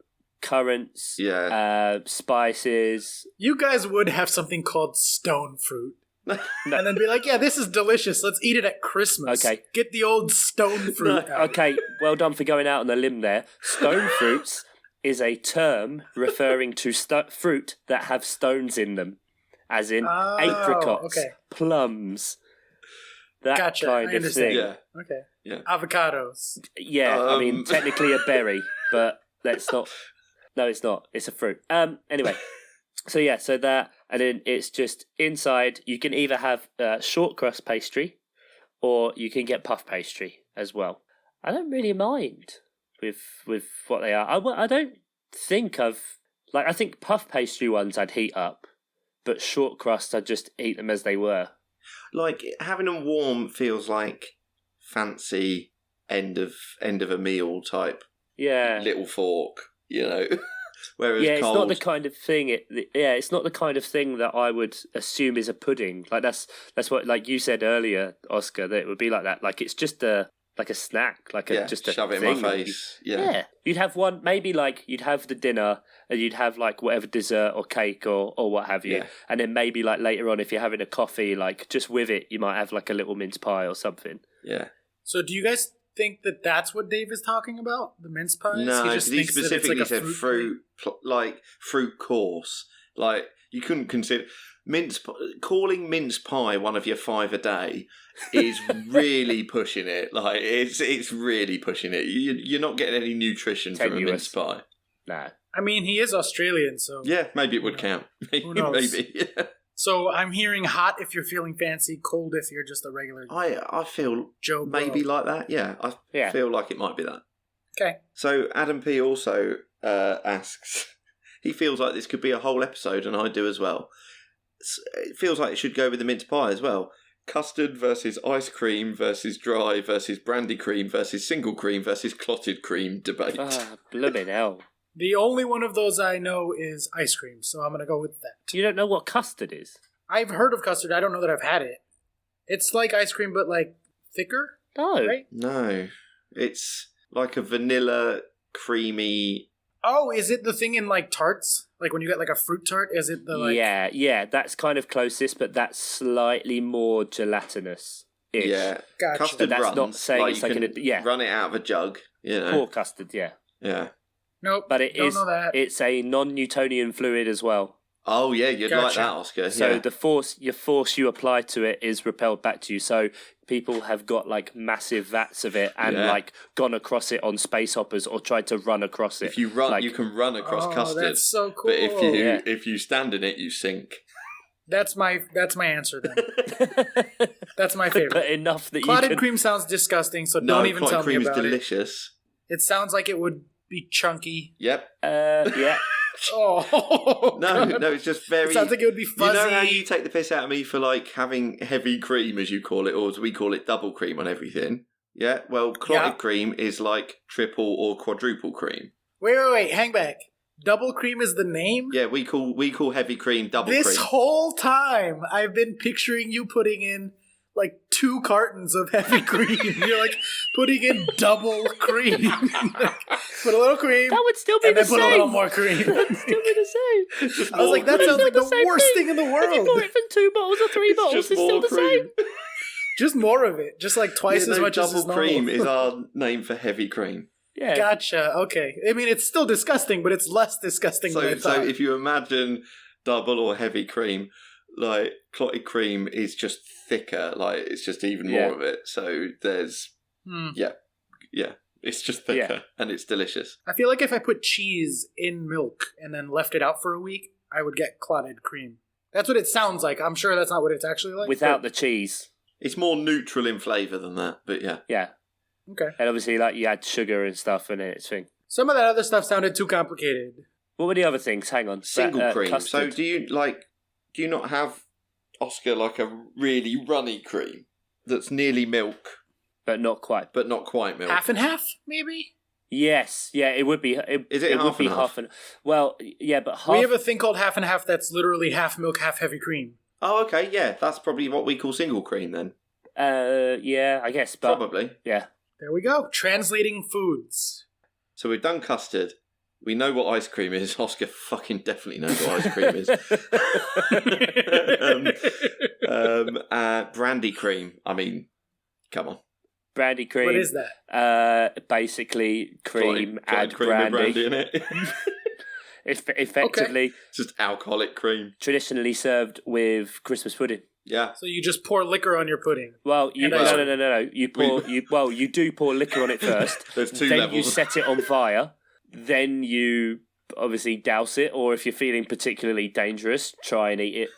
currants, Yeah. spices. You guys would have something called stone fruit. No. And then be like, yeah, this is delicious. Let's eat it at Christmas. Okay. Get the old stone fruit out. Okay, well done for going out on a limb there. Stone fruits is a term referring to fruit that have stones in them, as in Oh, apricots, okay. plums, that Gotcha, kind I of understand. thing. Yeah. Okay. Yeah. Avocados. Yeah, I mean, Um, technically a berry, but let's not. No, it's not. It's a fruit. Anyway, so yeah, so that, and then it's just inside. You can either have short crust pastry, or you can get puff pastry as well. I don't really mind with what they are. I don't think I think puff pastry ones I'd heat up, but short crust I'd just eat them as they were. Like having them warm feels like fancy end of a meal type Yeah. little fork, you know. Whereas Yeah, it's cold, not the kind of thing. It's not the kind of thing that I would assume is a pudding. Like that's what, like you said earlier, Oscar, that it would be like that. Like it's just like a snack, like just a shove it thing. in my face. Yeah, you'd have one. Maybe like you'd have the dinner, and you'd have like whatever dessert or cake or what have you, Yeah. and then maybe like later on, if you're having a coffee, like just with it, you might have like a little mince pie or something. Yeah. So do you guys think that that's what Dave is talking about? The mince pies? No, he because just he thinks that it's specifically like a said fruit, like fruit course. Like you couldn't consider calling mince pie one of your 5 a day is really pushing it. Like it's really pushing it. You're not getting any nutrition from a mince Tenuous. pie. No. I mean, he is Australian, so... Yeah, maybe it would count. Who knows? Maybe. Yeah. So I'm hearing hot if you're feeling fancy, cold if you're just a regular I feel Joe Blow. maybe like that. Yeah, I feel like it might be that. Okay. So Adam P also asks, he feels like this could be a whole episode, and I do as well. It feels like it should go with the mince pie as well. Custard versus ice cream versus dry versus brandy cream versus single cream versus clotted cream debate. Ah, blooming hell. The only one of those I know is ice cream, so I'm going to go with that. You don't know what custard is? I've heard of custard. I don't know that I've had it. It's like ice cream, but like thicker, No. right? No, it's like a vanilla creamy. Oh, is it the thing in like tarts? Like when you get like a fruit tart? Is it the like... Yeah, that's kind of closest, but that's slightly more gelatinous. Yeah, Gotcha. custard But that's runs. not saying like it's you like can run it out of a jug. You know. Poor custard, yeah. Yeah. Nope. But it don't is. know that. It's a non-Newtonian fluid as well. Oh yeah, you'd like Gotcha. that, Oscar. So yeah. the force you apply to it is repelled back to you. So people have got like massive vats of it and Yeah. like gone across it on space hoppers or tried to run across it. If you run, like, you can run across Oh, custard. that's so cool. But Yeah. if you stand in it, you sink. That's my answer then. That's my but favorite. enough that you Clotted can. cream sounds disgusting, so No, don't even tell clotted me cream is about it. delicious. It sounds like it would be chunky. Yep. Yeah. Oh No, it's just very. It sounds like it would be fuzzy. You know how you take the piss out of me for like having heavy cream, as you call it, or as we call it, double cream on everything. Yeah. Well, clotted Yeah. cream is like triple or quadruple cream. Wait, hang back. Double cream is the name? Yeah, we call heavy cream double This cream. whole time, I've been picturing you putting in like 2 cartons of heavy cream. You're like putting in double cream. Like, put a little cream. That would still be and the then same. put a little more cream. That would still be the same. Just I was like, that cream. sounds like the same worst thing. thing in the If you world. bought it from 2 bottles or 3 bottles, Just it's still more the cream. same. Just more of it. Just like twice as much as double is normal. cream is our name for heavy cream. Yeah. Gotcha. Okay. I mean, it's still disgusting, but it's less disgusting than I So thought. if you imagine double or heavy cream, like clotted cream is just thicker, like it's just even more of it. So there's yeah, it's just thicker and it's delicious. I feel like if I put cheese in milk and then left it out for a week, I would get clotted cream. That's what it sounds like. I'm sure that's not what it's actually like. Without the cheese. It's more neutral in flavour than that, but yeah. Yeah. Okay. And obviously, like, you add sugar and stuff in its thing. Some of that other stuff sounded too complicated. What were the other things? Hang on. Single cream. Custard. So do you not have, Oscar, like a really runny cream that's nearly milk But not quite. but not quite milk? Half and half, maybe? Yes. Yeah, it would be. Is it half would be and half? Well, yeah, but half. We have a thing called half and half that's literally half milk, half heavy cream. Oh, okay, yeah, that's probably what we call single cream then. Yeah, I guess. But, Probably. Yeah. There we go. Translating foods. So we've done custard. We know what ice cream is. Oscar fucking definitely knows what ice cream is. Brandy cream. I mean, come on. Brandy cream. What is that? Basically, cream, Clotted add cream with brandy in it. Effectively, Just alcoholic cream. traditionally served with Christmas pudding. Yeah. So you just pour liquor on your pudding. Well, you And no, ice no, no, no, no. You pour. You do pour liquor on it first. There's 2 then levels. you set it on fire. Then you obviously douse it, or if you're feeling particularly dangerous, try and eat it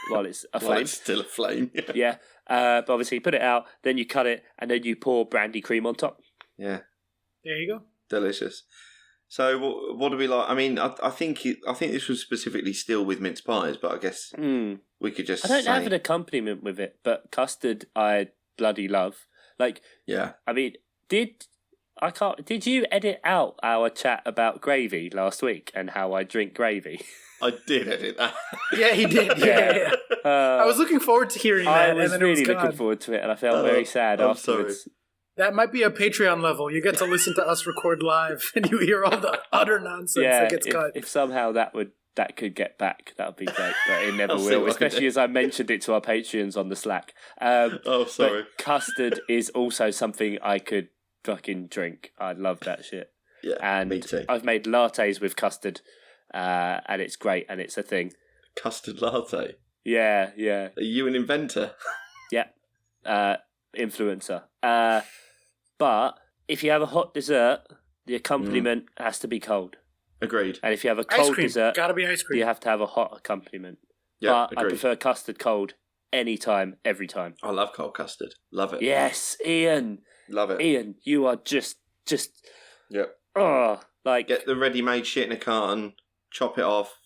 while it's aflame. Well, it's still a flame. Yeah. But obviously, you put it out, then you cut it, and then you pour brandy cream on top. Yeah. There you go. Delicious. So what do we like? I mean, I think this was specifically still with mince pies, but I guess we could just I don't say, have an accompaniment with it, but custard I bloody love. Like, yeah. I mean, did you edit out our chat about gravy last week and how I drink gravy? I did edit that. Yeah, he did. Yeah. I was looking forward to hearing that. I was and then really it was looking gone. forward to it, and I felt very sad I'm afterwards. That might be a Patreon level. You get to listen to us record live, and you hear all the utter nonsense Yeah, that gets cut. if somehow that could get back, that would be great, but it never I'll see will. what I can Especially do. as I mentioned it to our Patreons on the Slack. Oh, sorry. But custard is also something I could fucking drink. I love that shit. Yeah, And me too. I've made lattes with custard, and it's great, and it's a thing. Custard latte. Yeah. Are you an inventor? Yeah. Influencer. But if you have a hot dessert, the accompaniment has to be cold. Agreed. And if you have a Ice cold cream. dessert, Gotta be ice cream. you have to have a hot accompaniment. Yeah, But I agreed. prefer custard cold anytime, every time. I love cold custard. Love it. Yes, Ian. Love it. Ian, you are just Yep. like Get the ready-made shit in a carton, chop it off.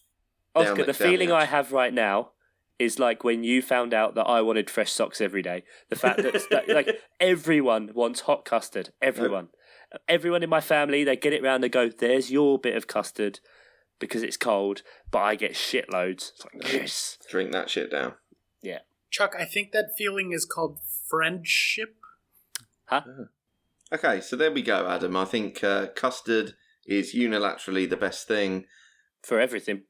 Oscar, the feeling I edge. have right now is like when you found out that I wanted fresh socks every day. The fact that like everyone wants hot custard. Everyone in my family, they get it round. They go, "There's your bit of custard," because it's cold, but I get shitloads. It's like, yes, Drink that shit down. yeah, Chuck, I think that feeling is called friendship. huh? Okay, so there we go, Adam. I think custard is unilaterally the best thing. For everything.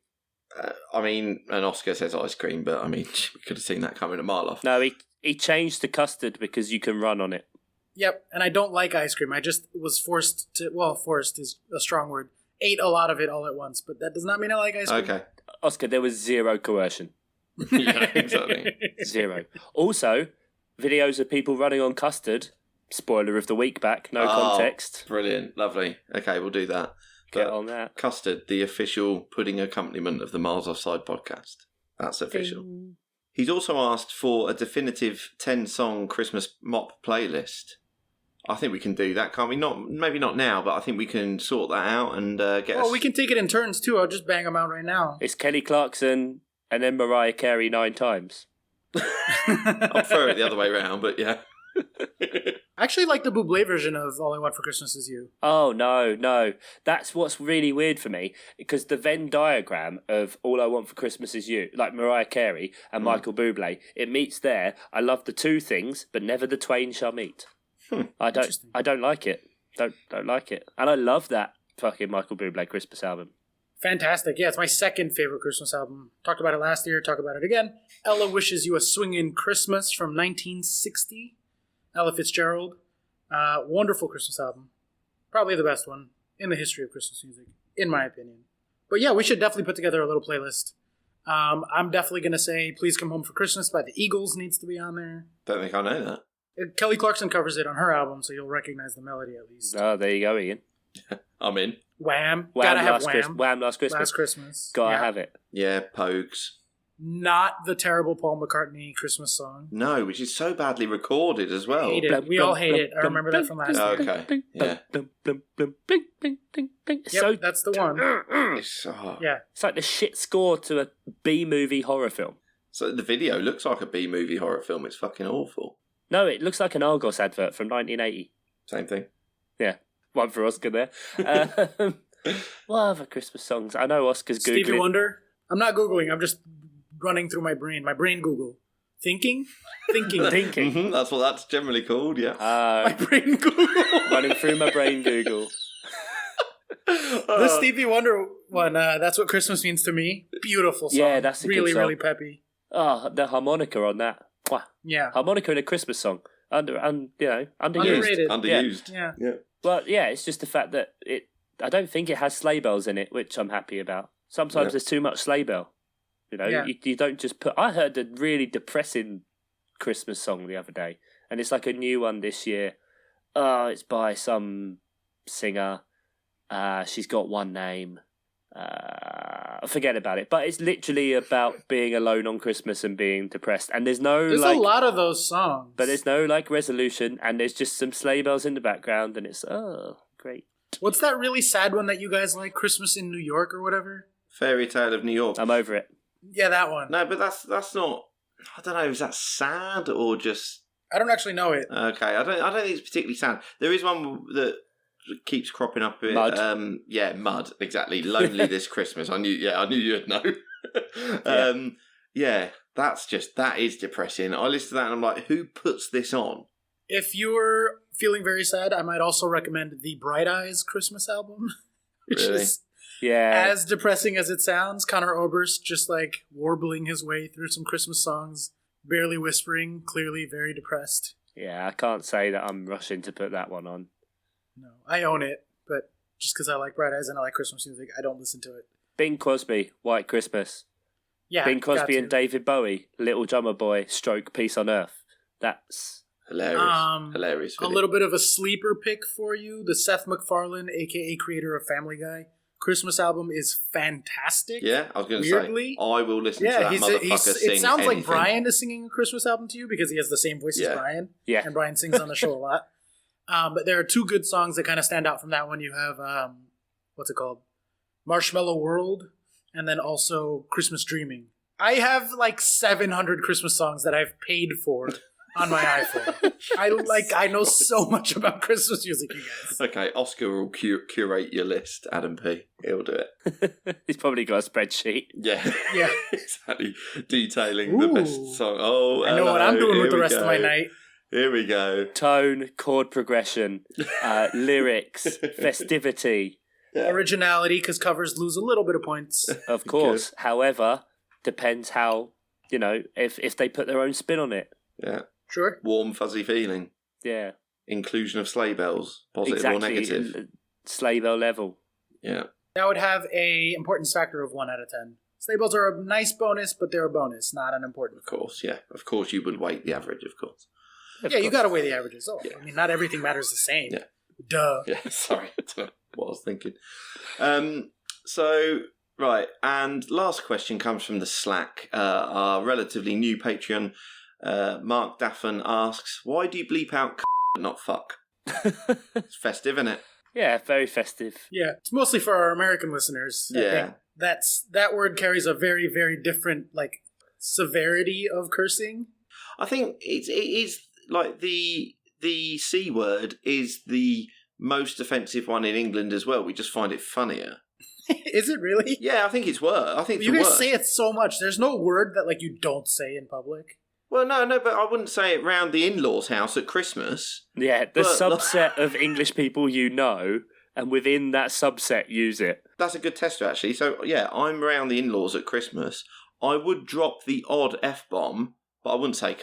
I mean, and Oscar says ice cream, but I mean, we could have seen that coming a mile off. No, he changed to custard because you can run on it. Yep, and I don't like ice cream. I just was forced to, well, forced is a strong word. Ate a lot of it all at once, but that does not mean I like ice cream. Okay. Oscar, there was zero coercion. Yeah, exactly. Zero. Also, videos of people running on custard. Spoiler of the week back, no context. Brilliant. Lovely. Okay, we'll do that. Get But on that. Custard, the official pudding accompaniment of the Miles Offside podcast. That's official. He's also asked for a definitive 10-song Christmas mop playlist. I think we can do that, can't we? Maybe not now, but I think we can sort that out and get Well, we can take it in turns, too. I'll just bang them out right now. It's Kelly Clarkson and then Mariah Carey 9 times. I'll prefer it the other way round, but yeah. I actually like the Bublé version of All I Want for Christmas Is You. Oh, no. That's what's really weird for me, because the Venn diagram of All I Want for Christmas Is You, like Mariah Carey and Michael Bublé, it meets there. I love the two things, but never the twain shall meet. I don't like it. Don't like it. And I love that fucking Michael Bublé Christmas album. Fantastic. Yeah, it's my second favorite Christmas album. Talked about it last year, talk about it again. Ella Wishes You a Swingin' Christmas from 1960. Ella Fitzgerald. Wonderful Christmas album. Probably the best one in the history of Christmas music, in my opinion. But yeah, we should definitely put together a little playlist. I'm definitely going to say Please Come Home for Christmas by the Eagles needs to be on there. Don't think I know that. Kelly Clarkson covers it on her album, so you'll recognize the melody at least. Oh, there you go, Ian. I'm in. Wham. Gotta have Wham. Wham! Last Christmas. Last Christmas. Gotta have it. Yeah, Pogues. Not the terrible Paul McCartney Christmas song. No, which is so badly recorded as well. Hate it. We all hate it. I remember that from last year. Okay. Yeah. Yep, that's the one. Yeah. It's like the shit score to a B-movie horror film. So the video looks like a B-movie horror film. It's fucking awful. No, it looks like an Argos advert from 1980. Same thing. Yeah. One for Oscar there. What other Christmas songs? I know Oscar's Googling. Stevie Wonder? I'm not Googling. I'm just running through my brain. My brain Google. Thinking. Mm-hmm, that's what that's generally called, yeah. My brain Google. Running through my brain Google. The Stevie Wonder one, That's What Christmas Means to Me. Beautiful song. Yeah, that's a really, good song. really peppy. Oh, the harmonica on that. Wow. Yeah. Harmonica in a Christmas song. Underused. Underrated. Underused. Yeah. But yeah, it's just the fact that I don't think it has sleigh bells in it, which I'm happy about. Sometimes there's too much sleigh bell. You know, you don't just put... I heard a really depressing Christmas song the other day, and it's like a new one this year. It's by some singer. She's got one name. Forget about it. But it's literally about being alone on Christmas and being depressed. And there's a lot of those songs. But there's no resolution, and there's just some sleigh bells in the background, and it's great. What's that really sad one that you guys like? Christmas in New York or whatever? Fairy Tale of New York. I'm over it. Yeah, that one. No, but that's not. I don't know. Is that sad or just? I don't actually know it. Okay, I don't think it's particularly sad. There is one that keeps cropping up. Mud. Mud. Exactly. Lonely this Christmas. I knew you'd know. That is depressing. I listen to that and I'm like, who puts this on? If you're feeling very sad, I might also recommend the Bright Eyes Christmas album, which is as depressing as it sounds. Conor Oberst just like warbling his way through some Christmas songs, barely whispering, clearly very depressed. Yeah, I can't say that I'm rushing to put that one on. No, I own it, but just because I like Bright Eyes and I like Christmas music, I don't listen to it. Bing Crosby, White Christmas. Yeah, Bing Crosby and David Bowie, Little Drummer Boy, Stroke, Peace on Earth. That's hilarious. A little bit of a sleeper pick for you. The Seth MacFarlane, a.k.a. creator of Family Guy, Christmas album is fantastic. Yeah, I was going to say, I will listen to that motherfucker sing it sounds anything. like Brian is singing a Christmas album to you because he has the same voice as Brian. Yeah. And Brian sings on the show a lot. But there are two good songs that kind of stand out from that one. You have, what's it called? Marshmallow World, and then also Christmas Dreaming. I have like 700 Christmas songs that I've paid for on my iPhone. I know so much about Christmas music, you guys. Okay, Oscar will curate your list, Adam P. He'll do it. He's probably got a spreadsheet. Yeah. Exactly. Detailing the best song. I know what I'm doing with the rest of my night. Here we go. Tone, chord progression, lyrics, festivity. Yeah. Originality, because covers lose a little bit of points. Of course. However, depends how, if they put their own spin on it. Yeah. Sure. Warm, fuzzy feeling. Yeah. Inclusion of sleigh bells, positive or negative. Sleigh bell level. Yeah. That would have a importance factor of 1 out of 10. Sleigh bells are a nice bonus, but they're a bonus, not an important. Of course, yeah. Of course you would weight the average, of course. You got to weigh the averages. Oh, yeah. I mean, not everything matters the same. Yeah. Duh. Yeah, sorry. I don't know what I was thinking. Right, and last question comes from the Slack. Our relatively new Patreon, Mark Daffin asks, why do you bleep out but not fuck? It's festive, isn't it? Yeah, very festive. Yeah, it's mostly for our American listeners. Yeah. That word carries a very, very different, severity of cursing. I think it is like the the C word is the most offensive one in England as well. We just find it funnier. Is it really? Yeah, I think it's worse. I think it's You the guys worst. say it so much. There's no word that like you don't say in public. Well, no, but I wouldn't say it round the in-laws' house at Christmas. Yeah, the But, subset of English people you know, and within that subset, use it. That's a good tester, actually. So, yeah, I'm round the in-laws at Christmas. I would drop the odd F-bomb, but I wouldn't say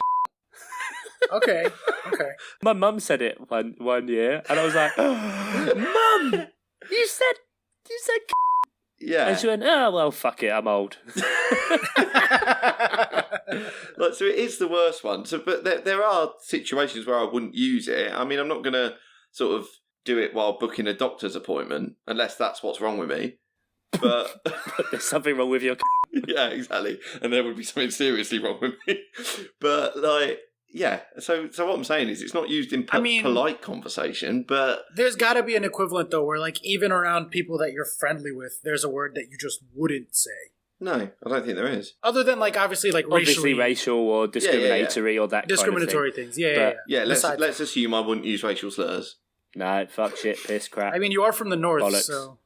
Okay. My mum said it one year, and I was like, Mum, you said Yeah. and she went, oh, well, fuck it, I'm old. Like, so it is the worst one. So, but there are situations where I wouldn't use it. I mean, I'm not going to sort of do it while booking a doctor's appointment, unless that's what's wrong with me. But There's something wrong with your... yeah, exactly. And there would be something seriously wrong with me. But, like, yeah. So what I'm saying is it's not used in polite conversation, but... There's got to be an equivalent, though, where, like, even around people that you're friendly with, there's a word that you just wouldn't say. No, I don't think there is. Other than, like, obviously, like, Obviously racial or discriminatory or that discriminatory kind of things. Yeah. Yeah, let's assume I wouldn't use racial slurs. No, fuck, shit, piss, crap. I mean, you are from the north, Bollocks. so...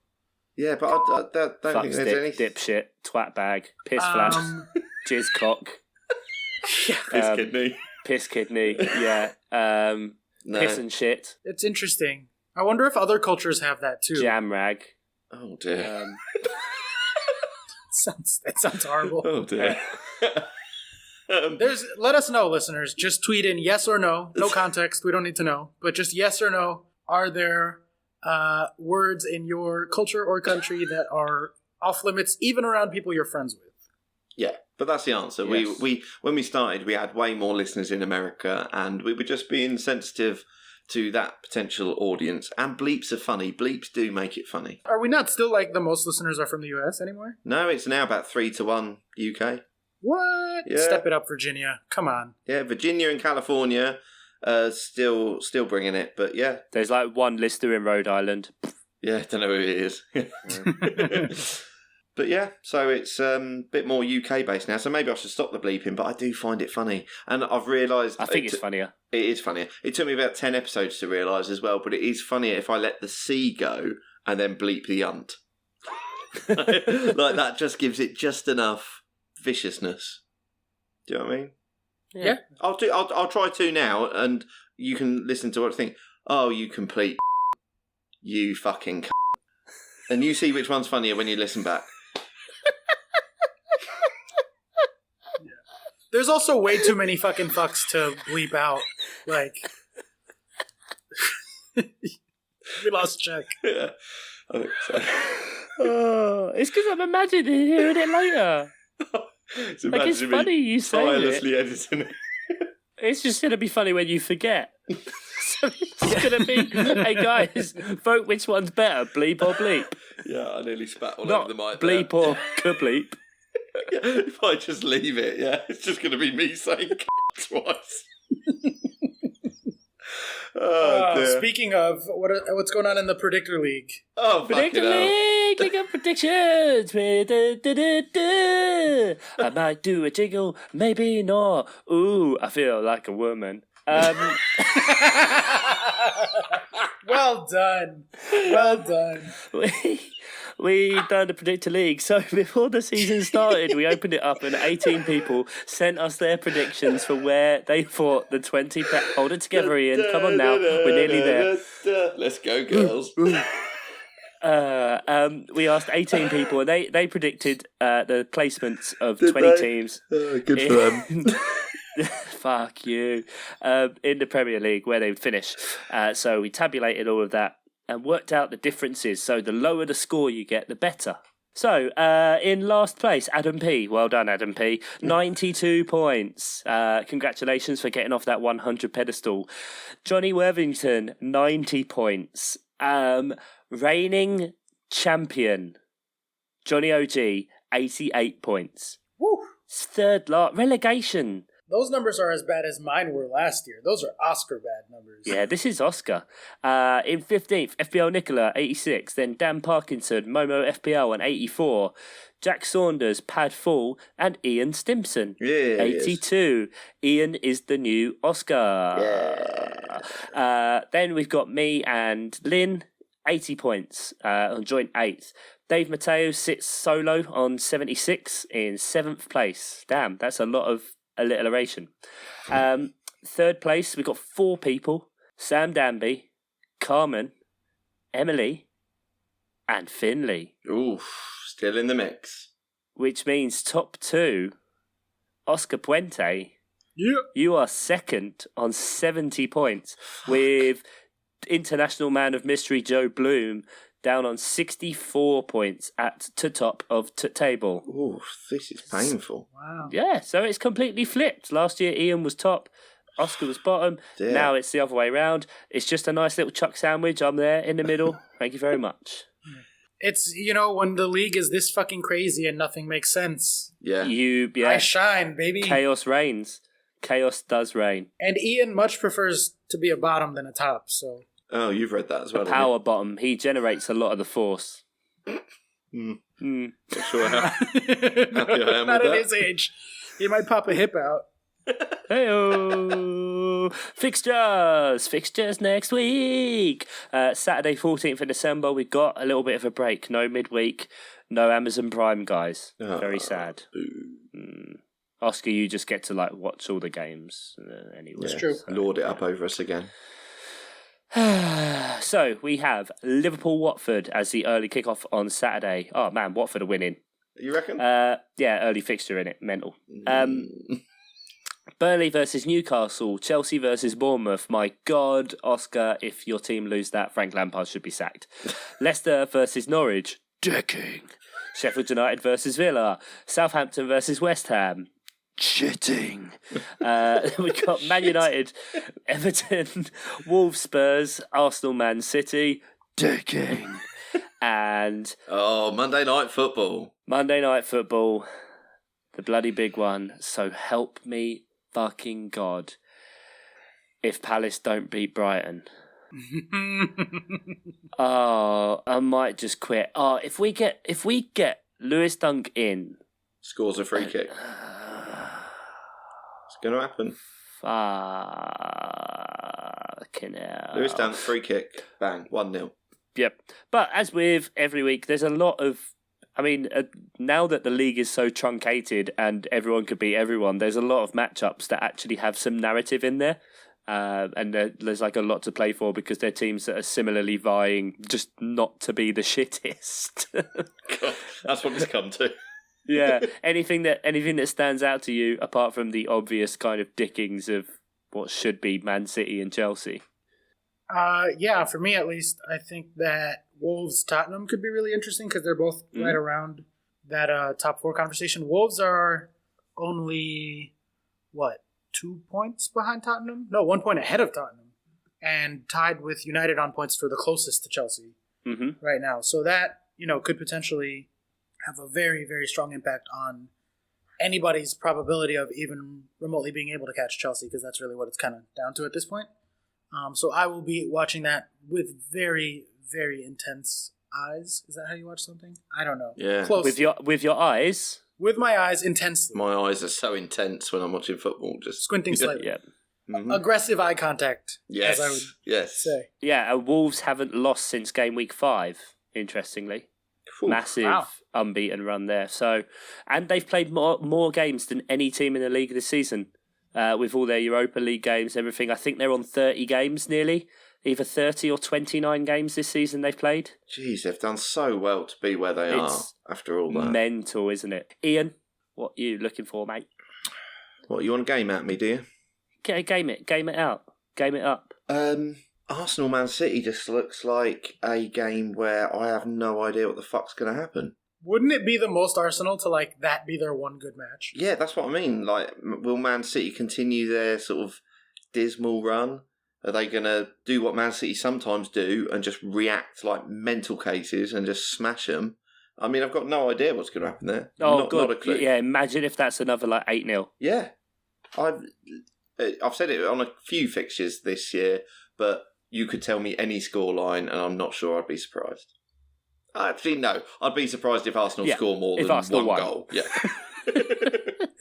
Yeah, but I don't fuck think stick, there's any... dipshit, twat bag, piss flap, jizz cock, Piss kidney. piss kidney, yeah, No. piss and shit, It's interesting. I wonder if other cultures have that, too. jam rag. Oh, dear. It sounds horrible. Oh, dear. Let us know, listeners. Just tweet in yes or no. No context. We don't need to know. But just yes or no. Are there words in your culture or country that are off limits, even around people you're friends with? Yeah, but that's the answer. Yes. We when we started, we had way more listeners in America, and we were just being sensitive to that potential audience. And bleeps are funny. Bleeps do make it funny. Are we not still like the most listeners are from the US anymore? No, it's now about 3-1 UK. What? Yeah. Step it up, Virginia. Come on. Yeah, Virginia and California still bringing it, but yeah. There's like one listener in Rhode Island. Yeah, don't know who it is. But yeah, so it's a bit more UK based now, so maybe I should stop the bleeping, but I do find it funny. And I've realised... I think it's funnier. It is funnier. It took me about 10 episodes to realise as well, but it is funnier if I let the C go and then bleep the unt. Like that just gives it just enough viciousness. Do you know what I mean? Yeah. I'll try to now, and you can listen to what I think. Oh, you complete you fucking and you see which one's funnier when you listen back. There's also way too many fucking fucks to bleep out. Like, we lost check. Yeah, I think so. Oh, it's because I'm imagining hearing it later. It's Like, it's imagining me funny you saying tirelessly it. editing it. It's just going to be funny when you forget. So it's going to be, hey guys, vote which one's better, bleep or bleep. Yeah, I nearly spat all Not over the mic. bleep there. or kableep. Yeah, if I just leave it, yeah, it's just going to be me saying twice. Oh, dear. Speaking of, what's going on in the Predictor League? Oh, Predictor fucking hell. League, League of Predictions. I might do a jingle, maybe not. Ooh, I feel like a woman. Well done. Well done. We done the Predictor League. So before the season started, we opened it up and 18 people sent us their predictions for where they thought the 20... Hold it together, Ian. Come on now. We're nearly there. Let's go, girls. We asked 18 people and they predicted the placements of 20 teams. Oh, good for them. Fuck you. In the Premier League, where they would finish. So we tabulated all of that and worked out the differences. So the lower the score you get, the better. So in last place, Adam P. Well done, Adam P. 92 points. Congratulations for getting off that 100 pedestal. Johnny Worthington, 90 points. Reigning champion, Johnny OG, 88 points. Woo. Third relegation. Those numbers are as bad as mine were last year. Those are Oscar bad numbers. Yeah, this is Oscar. In 15th, FPL Nicola, 86. Then Dan Parkinson, Momo FPL on 84. Jack Saunders, Pad Full, and Ian Stimpson, 82. Ian is the new Oscar. Yeah. Then we've got me and Lynn, 80 points on joint 8th. Dave Mateo sits solo on 76 in 7th place. Damn, that's a lot of alliteration. 3rd place, we've got 4 people. Sam Danby, Carmen, Emily, and Finley. Oof, still in the mix. Which means top 2, Oscar Puente. Yeah. You are 2nd on 70 points with international man of mystery Joe Bloom down on 64 points to top of table. Ooh, this is painful. Wow. Yeah, so it's completely flipped. Last year Ian was top, Oscar was bottom. Dear. Now it's the other way around. It's just a nice little chuck sandwich. I'm there in the middle. Thank you very much. It's, when the league is this fucking crazy and nothing makes sense. Yeah. I shine, baby. Chaos reigns. Chaos does reign. And Ian much prefers to be a bottom than a top, so... Oh, you've read that as well. Power bottom. He generates a lot of the force. Not sure how happy I am Not with at that. his age. He might pop a hip out. Hey-o! Fixtures next week. Saturday 14th of December, we got a little bit of a break. No midweek, no Amazon Prime, guys. Very sad. Oscar, you just get to watch all the games anyway. It's true. Lord it up over us again. So we have Liverpool-Watford as the early kickoff on Saturday. Oh man, Watford are winning. You reckon? Yeah, early fixture in it. Mental. Burnley versus Newcastle, Chelsea versus Bournemouth. My God, Oscar, if your team lose that, Frank Lampard should be sacked. Leicester versus Norwich, decking. Sheffield United versus Villa, Southampton versus West Ham, shitting. We've got Man United, Everton, Wolves, Spurs, Arsenal, Man City, decking. And Monday Night Football. Monday Night Football, the bloody big one. So help me fucking God if Palace don't beat Brighton. I might just quit. If we get Lewis Dunk in, Scores a free kick. It's going to happen. Fucking hell. Lewis Dunk, free kick. Bang. 1-0. Yep. But as with every week, there's a lot of... now that the league is so truncated and everyone could beat everyone, there's a lot of matchups that actually have some narrative in there. And there's a lot to play for because they're teams that are similarly vying just not to be the shittest. God, that's what it's come to. Yeah. Anything that stands out to you apart from the obvious kind of dickings of what should be Man City and Chelsea? Yeah, for me at least, I think that Wolves Tottenham could be really interesting because they're both right around that top 4 conversation. Wolves are only 2 points behind Tottenham? No, 1 point ahead of Tottenham, and tied with United on points for the closest to Chelsea right now. So that could potentially have a very, very strong impact on anybody's probability of even remotely being able to catch Chelsea, because that's really what it's kind of down to at this point. So I will be watching that with very, very intense eyes. Is that how you watch something? I don't know. Yeah. Close. With your eyes? With my eyes intensely. My eyes are so intense when I'm watching football. Just Squinting slightly. Yeah. Mm-hmm. Aggressive eye contact, Yes. as I would say. Yeah, Wolves haven't lost since game week 5, interestingly. Oof. Massive unbeaten run there. So, and they've played more games than any team in the league this season. With all their Europa League games, everything. I think they're on 30 games nearly. Either 30 or 29 games this season they've played. Jeez, they've done so well to be where they are after all that. Mental, isn't it? Ian, what are you looking for, mate? What, you want a game at me, do you? Game it out. Game it up. Arsenal Man City just looks like a game where I have no idea what the fuck's going to happen. Wouldn't it be the most Arsenal to that be their one good match? Yeah, that's what I mean. Will Man City continue their sort of dismal run? Are they going to do what Man City sometimes do and just react like mental cases and just smash them? I mean, I've got no idea what's going to happen there. Oh, not a clue. Yeah, imagine if that's another 8-0. Yeah. I've said it on a few fixtures this year, but you could tell me any scoreline, and I'm not sure I'd be surprised. Actually, no. I'd be surprised if Arsenal score more than Arsenal one won. goal. Yeah.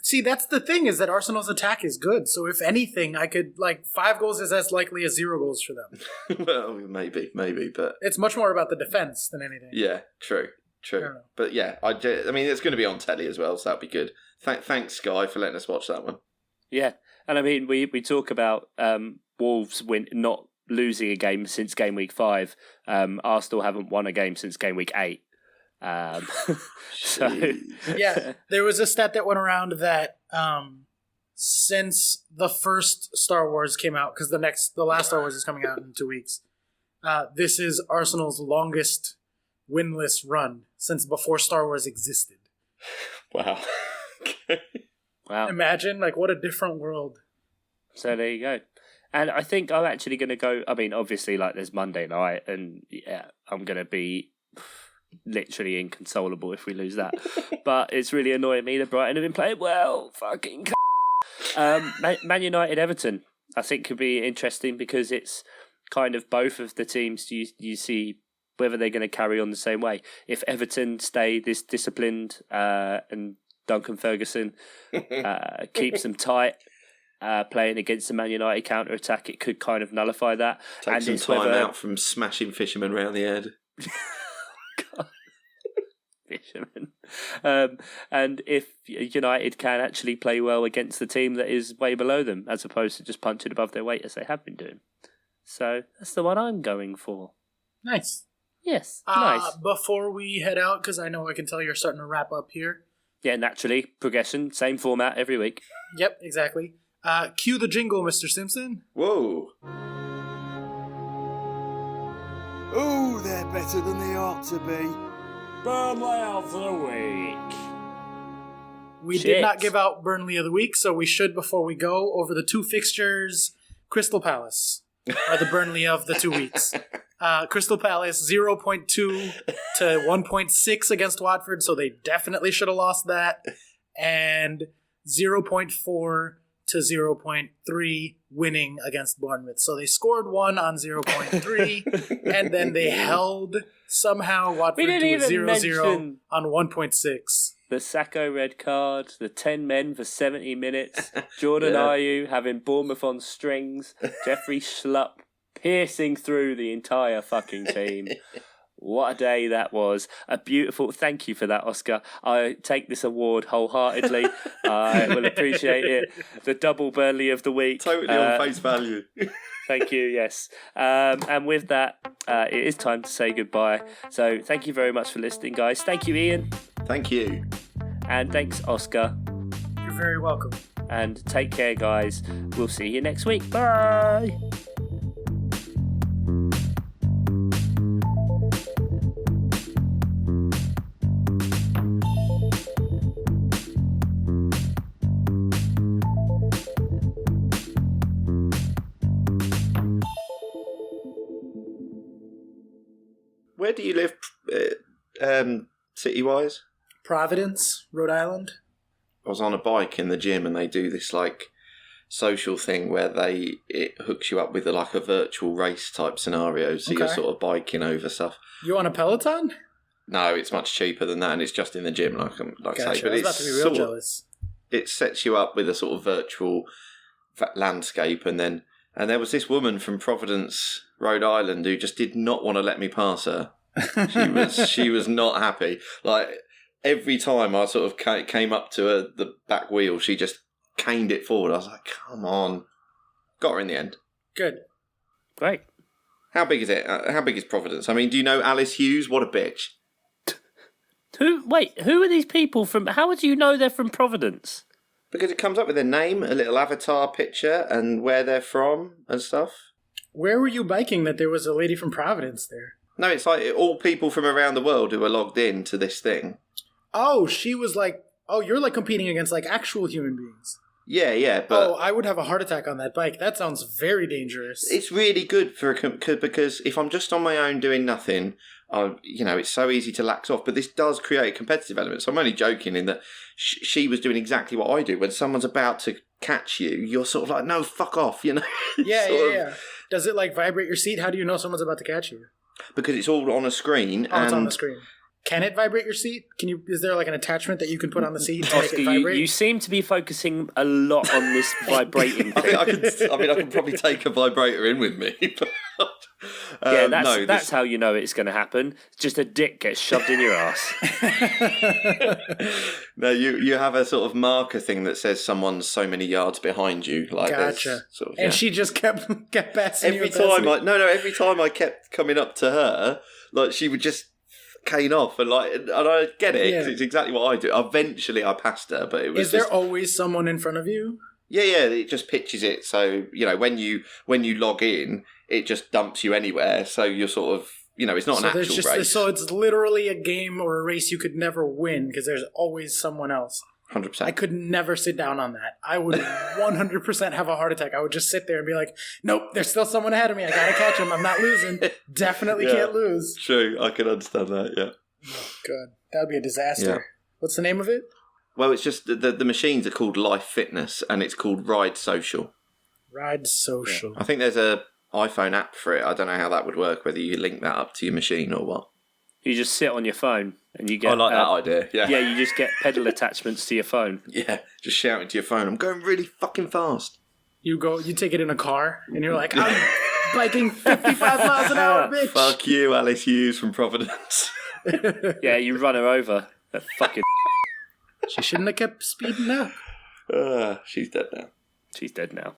See, that's the thing, is that Arsenal's attack is good. So if anything, I could, 5 goals is as likely as 0 goals for them. Well, maybe, but... It's much more about the defense than anything. Yeah, true. But yeah, I mean, it's going to be on telly as well, so that'd be good. Thanks, Sky, for letting us watch that one. Yeah, and I mean, we talk about Wolves not losing a game since game week 5. Arsenal haven't won a game since game week 8. So yeah, there was a stat that went around that since the first Star Wars came out, because the last Star Wars is coming out in 2 weeks, this is Arsenal's longest winless run since before Star Wars existed. Wow. Wow. Imagine, what a different world. So there you go. And I think I'm actually going to go, I mean, obviously, there's Monday night, and yeah, I'm going to be literally inconsolable if we lose that. But it's really annoying me that Brighton have been playing well. Fucking Man United Everton, I think, could be interesting because it's kind of both of the teams you see whether they're going to carry on the same way. If Everton stay this disciplined and Duncan Ferguson keeps them tight, playing against the Man United counter-attack, it could kind of nullify that. Take some time out from smashing fishermen round the head. Fisherman. And if United can actually play well against the team that is way below them, as opposed to just punching above their weight as they have been doing. So that's the one I'm going for. Nice. Yes, nice. Before we head out, because I know I can tell you're starting to wrap up here. Yeah, naturally. Progression, same format every week. Yep, exactly. Cue the jingle, Mr. Simpson. Whoa. Oh, they're better than they ought to be. Burnley of the week. We did not give out Burnley of the week, so we should, before we go, over the 2 fixtures. Crystal Palace are the Burnley of the 2 weeks. Crystal Palace 0.2 to 1.6 against Watford, so they definitely should have lost that. And 0.4 to 0.3 winning against Bournemouth. So they scored 1 on 0.3, and then they held somehow Watford to a 0-0 on 1.6. The Sacco red card, the 10 men for 70 minutes, Jordan Ayew having Bournemouth on strings, Jeffrey Schlupp piercing through the entire fucking team. What a day that was. A beautiful... Thank you for that, Oscar. I take this award wholeheartedly. I will appreciate it. The double Burnley of the week. Totally on face value. Thank you, yes. And with that, it is time to say goodbye. So thank you very much for listening, guys. Thank you, Ian. Thank you. And thanks, Oscar. You're very welcome. And take care, guys. We'll see you next week. Bye. Where do you live, city-wise? Providence, Rhode Island. I was on a bike in the gym, and they do this social thing where it hooks you up with a virtual race type scenario. So you're sort of biking over stuff. You on a Peloton? No, it's much cheaper than that, and it's just in the gym, like Gotcha. I say. But I was about to be real jealous. It sets you up with a sort of virtual landscape, and there was this woman from Providence, Rhode Island, who just did not want to let me pass her. She was not happy. Every time I sort of came up to her, the back wheel, she just caned it forward. I was like, come on. Got her in the end. Good. Great. How big is it? How big is Providence? I mean, do you know Alice Hughes? What a bitch. Who are these people from? How would you know they're from Providence? Because it comes up with their name, a little avatar picture, and where they're from and stuff. Where were you biking that there was a lady from Providence there? No, it's all people from around the world who are logged in to this thing. Oh, she was you're competing against actual human beings. Yeah, but... I would have a heart attack on that bike. That sounds very dangerous. It's really good because if I'm just on my own doing nothing, it's so easy to lax off, but this does create a competitive element. So I'm only joking in that she was doing exactly what I do. When someone's about to catch you, you're sort of like, no, fuck off, you know? Yeah. Does it like vibrate your seat? How do you know someone's about to catch you? Because it's all on a screen. Oh, it's on the screen. Can it vibrate your seat? Is there like an attachment that you can put on the seat to Oscar, make it vibrate? you seem to be focusing a lot on this vibrating thing. I can probably take a vibrator in with me. But, that's how you know it's going to happen. Just a dick gets shoved in your ass. No, you have a sort of marker thing that says someone's so many yards behind you. Like gotcha. Sort of, and she just kept passing every time. Every time I kept coming up to her, like she would just cane off, and I get it because it's exactly what I do. Eventually, I passed her, but it was. Is there always someone in front of you? Yeah. It just pitches it, so when you log in, it just dumps you anywhere. So you're sort of it's not an actual race. So it's literally a game or a race you could never win because there's always someone else. 100%. I could never sit down on that. I would 100% have a heart attack. I would just sit there and be like, nope, there's still someone ahead of me. I gotta catch him. I'm not losing. Definitely can't lose. True, I can understand that, yeah. Oh, God. That would be a disaster. Yeah. What's the name of it? Well, it's just the machines are called Life Fitness, and it's called Ride Social. Ride Social. I think there's a iPhone app for it. I don't know how that would work, whether you link that up to your machine or what. You just sit on your phone and you get... I like that idea, yeah. Yeah, you just get pedal attachments to your phone. Yeah, just shouting to your phone, I'm going really fucking fast. You take it in a car, and you're like, I'm biking 55 miles an hour, bitch. Fuck you, Alice Hughes from Providence. Yeah, you run her over. That fucking... She shouldn't have kept speeding up. She's dead now. She's dead now.